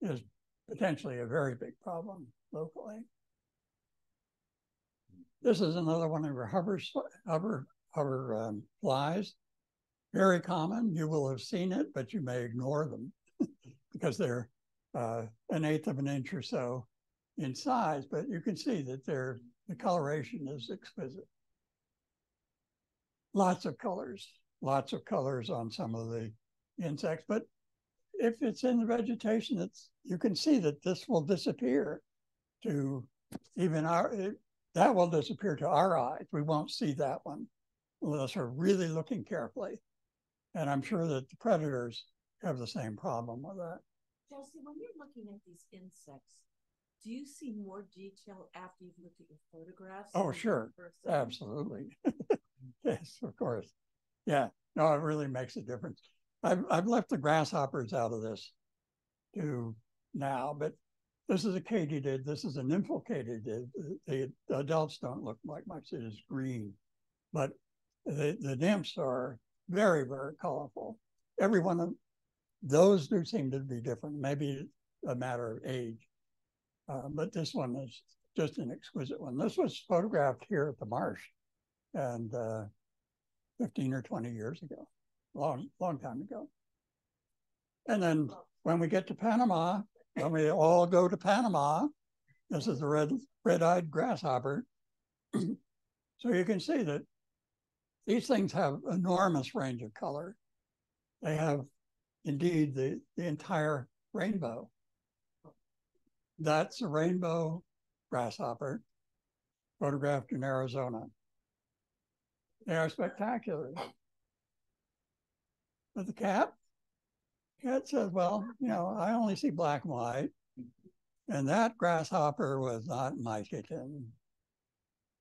is potentially a very big problem locally. This is another one of our hover flies. Very common. You will have seen it, but you may ignore them because they're 1/8 of an inch or so in size, but you can see that the coloration is exquisite. Lots of colors on some of the insects, but if it's in the vegetation, you can see that this will disappear to even that will disappear to our eyes. We won't see that one unless we're really looking carefully. And I'm sure that the predators have the same problem with that. Jesse, when you're looking at these insects, do you see more detail after you've looked at your photographs? Oh, sure. Absolutely. Yes, of course. Yeah, no, it really makes a difference. I've left the grasshoppers out of this too now, but this is a katydid. This is a nymphal katydid. The adults don't look like much. It is green, but the nymphs are very, very colorful. Every one of those do seem to be different, maybe a matter of age. But this one is just an exquisite one. This was photographed here at the marsh and 15 or 20 years ago, long time ago. And then when we get to Panama, when we all go to Panama, this is the red-eyed grasshopper. So you can see that these things have enormous range of color. They have indeed the entire rainbow. That's a rainbow grasshopper photographed in Arizona. They are spectacular. But the cat says, well, I only see black and white. And that grasshopper was not in my kitchen.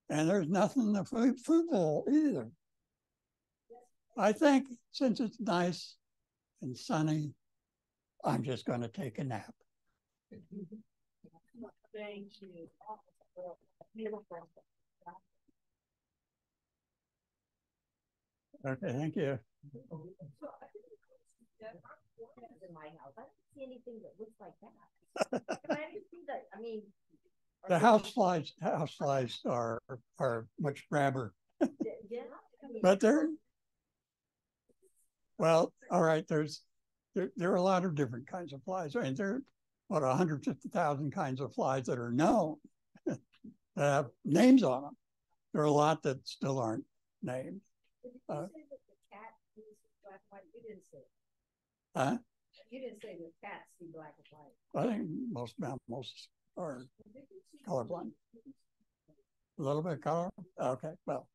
And there's nothing in the food bowl either. I think since it's nice and sunny, I'm just going to take a nap. Thank you. Okay, thank you. In my house, I don't see anything that looks like that. I didn't see that. I mean, The houseflies are much grabber, yeah. I mean, but they're, well, all right, there are a lot of different kinds of flies. I mean, there are what 150,000 kinds of flies that are known that have names on them. There are a lot that still aren't named. Did you say that the cat sees black and white? You didn't say it. Huh? You didn't say the cats see black and white. I think most mammals are colorblind. A little bit color? Okay, well,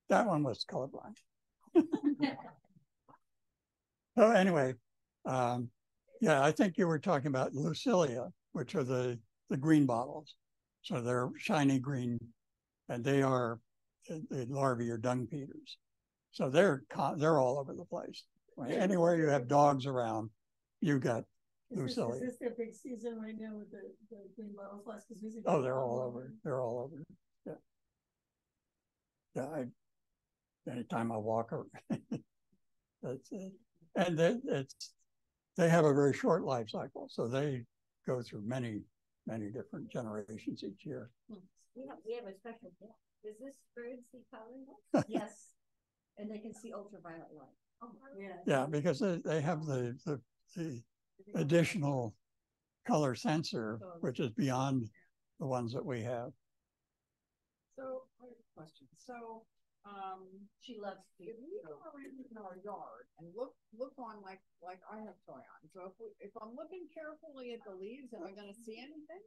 that one was colorblind. So anyway, yeah, I think you were talking about Lucilia, which are the green bottles. So they're shiny green, and they are the larvae or dung feeders. So they're all over the place. Right? Anywhere you have dogs around, you got Lucilia. Is this their big season right now with the green bottles? Oh, they're all over. They're all over. Yeah. Yeah. Anytime I walk over, that's it. And they have a very short life cycle, so they go through many different generations each year. We have a special cat. Does this bird see color? Yes. And they can see ultraviolet light. Oh, yeah. Yeah, because they have the additional color sensor, which is beyond the ones that we have. So, I have a question. So, She loves to. if we go around in our yard and look on like I have toy on, so if I'm looking carefully at the leaves, am I going to see anything?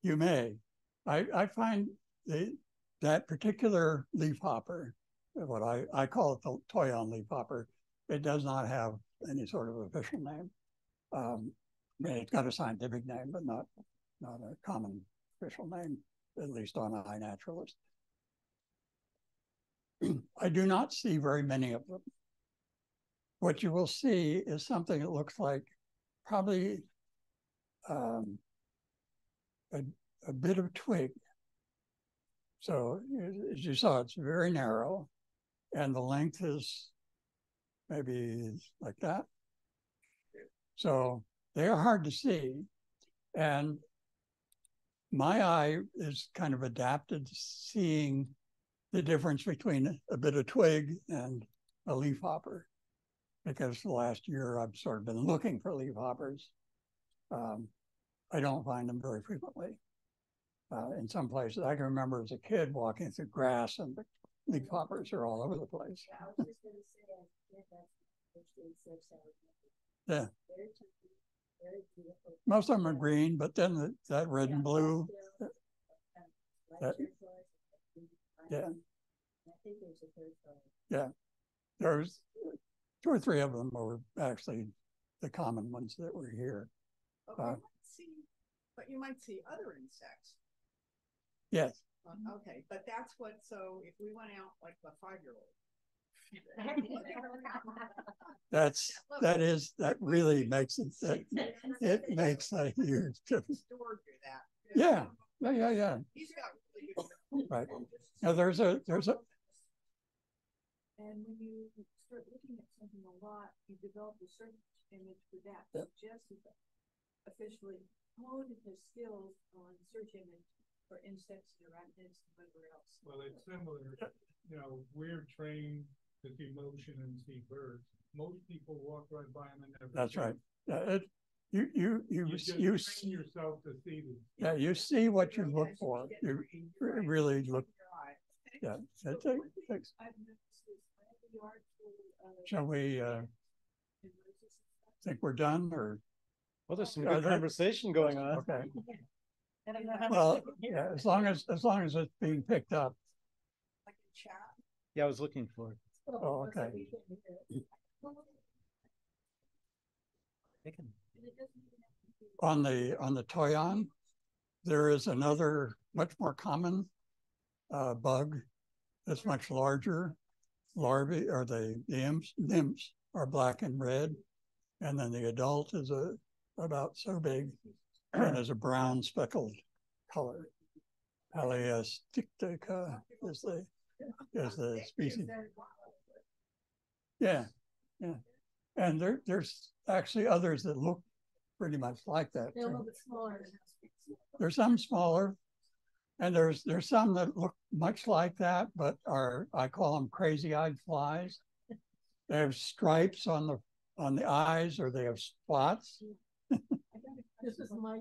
You may. I find that particular leaf hopper, what I call it the toy-on leaf hopper, it does not have any sort of official name. I mean, it's got a scientific name, but not a common official name, at least on iNaturalist. I do not see very many of them. What you will see is something that looks like probably a bit of twig. So as you saw, it's very narrow, and the length is maybe like that. So they are hard to see. And my eye is kind of adapted to seeing the difference between a bit of twig and a leaf hopper, because the last year I've sort of been looking for leaf hoppers. I don't find them very frequently. In some places, I can remember as a kid walking through grass and the leaf hoppers are all over the place. Yeah, I was just going to say, Yeah. Very beautiful. Most of them are green, but then that red and blue. Yeah. I think there's a third color. Yeah. There's 2 or 3 of them were actually the common ones that were here. But you might see other insects. Yes. Okay, but that's what. So if we went out like a 5-year-old. That really makes it makes a huge difference. Yeah. He's got really good. Right. Now there's a. And when you start looking at something a lot, you develop a search image for that. Yep. Jess has officially honed his skills on search image for insects and arachnids and whatever else. Well, it's similar. You know, we're trained to see motion and see birds. Most people walk right by them and never. That's right. Yeah, You just train yourself to see them. Yeah, you see what you look for. You really look. Yeah. Thanks. I've noticed this. I have a yard full of, Shall we think we're done, or? Well, there's some good conversation going on. Okay. Well, yeah, as long as it's being picked up. Like a chat. Yeah, I was looking for it. Oh, okay. On the toyon, there is another much more common bug that's much larger. Larvae, or the nymphs are black and red, and then the adult is about so big. and is a brown speckled color. Paleostictica is the species. Yeah, yeah. And there's actually others that look pretty much like that. They're a little bit smaller. There's some smaller, and there's some that look much like that, but I call them crazy-eyed flies. They have stripes on the eyes, or they have spots. This is my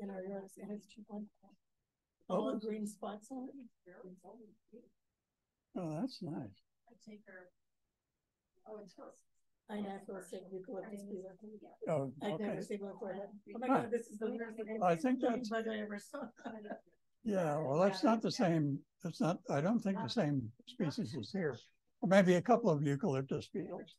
in our yard. It has all green spots on it. Oh, that's nice. I take her. Oh, it's I never say eucalyptus. Oh, I've okay. never seen one before. Oh my Huh. God, this is the weirdest I think that's, bug I ever saw. yeah, well, that's not the same. That's not, I don't think the same species is here. Maybe a couple of eucalyptus beetles.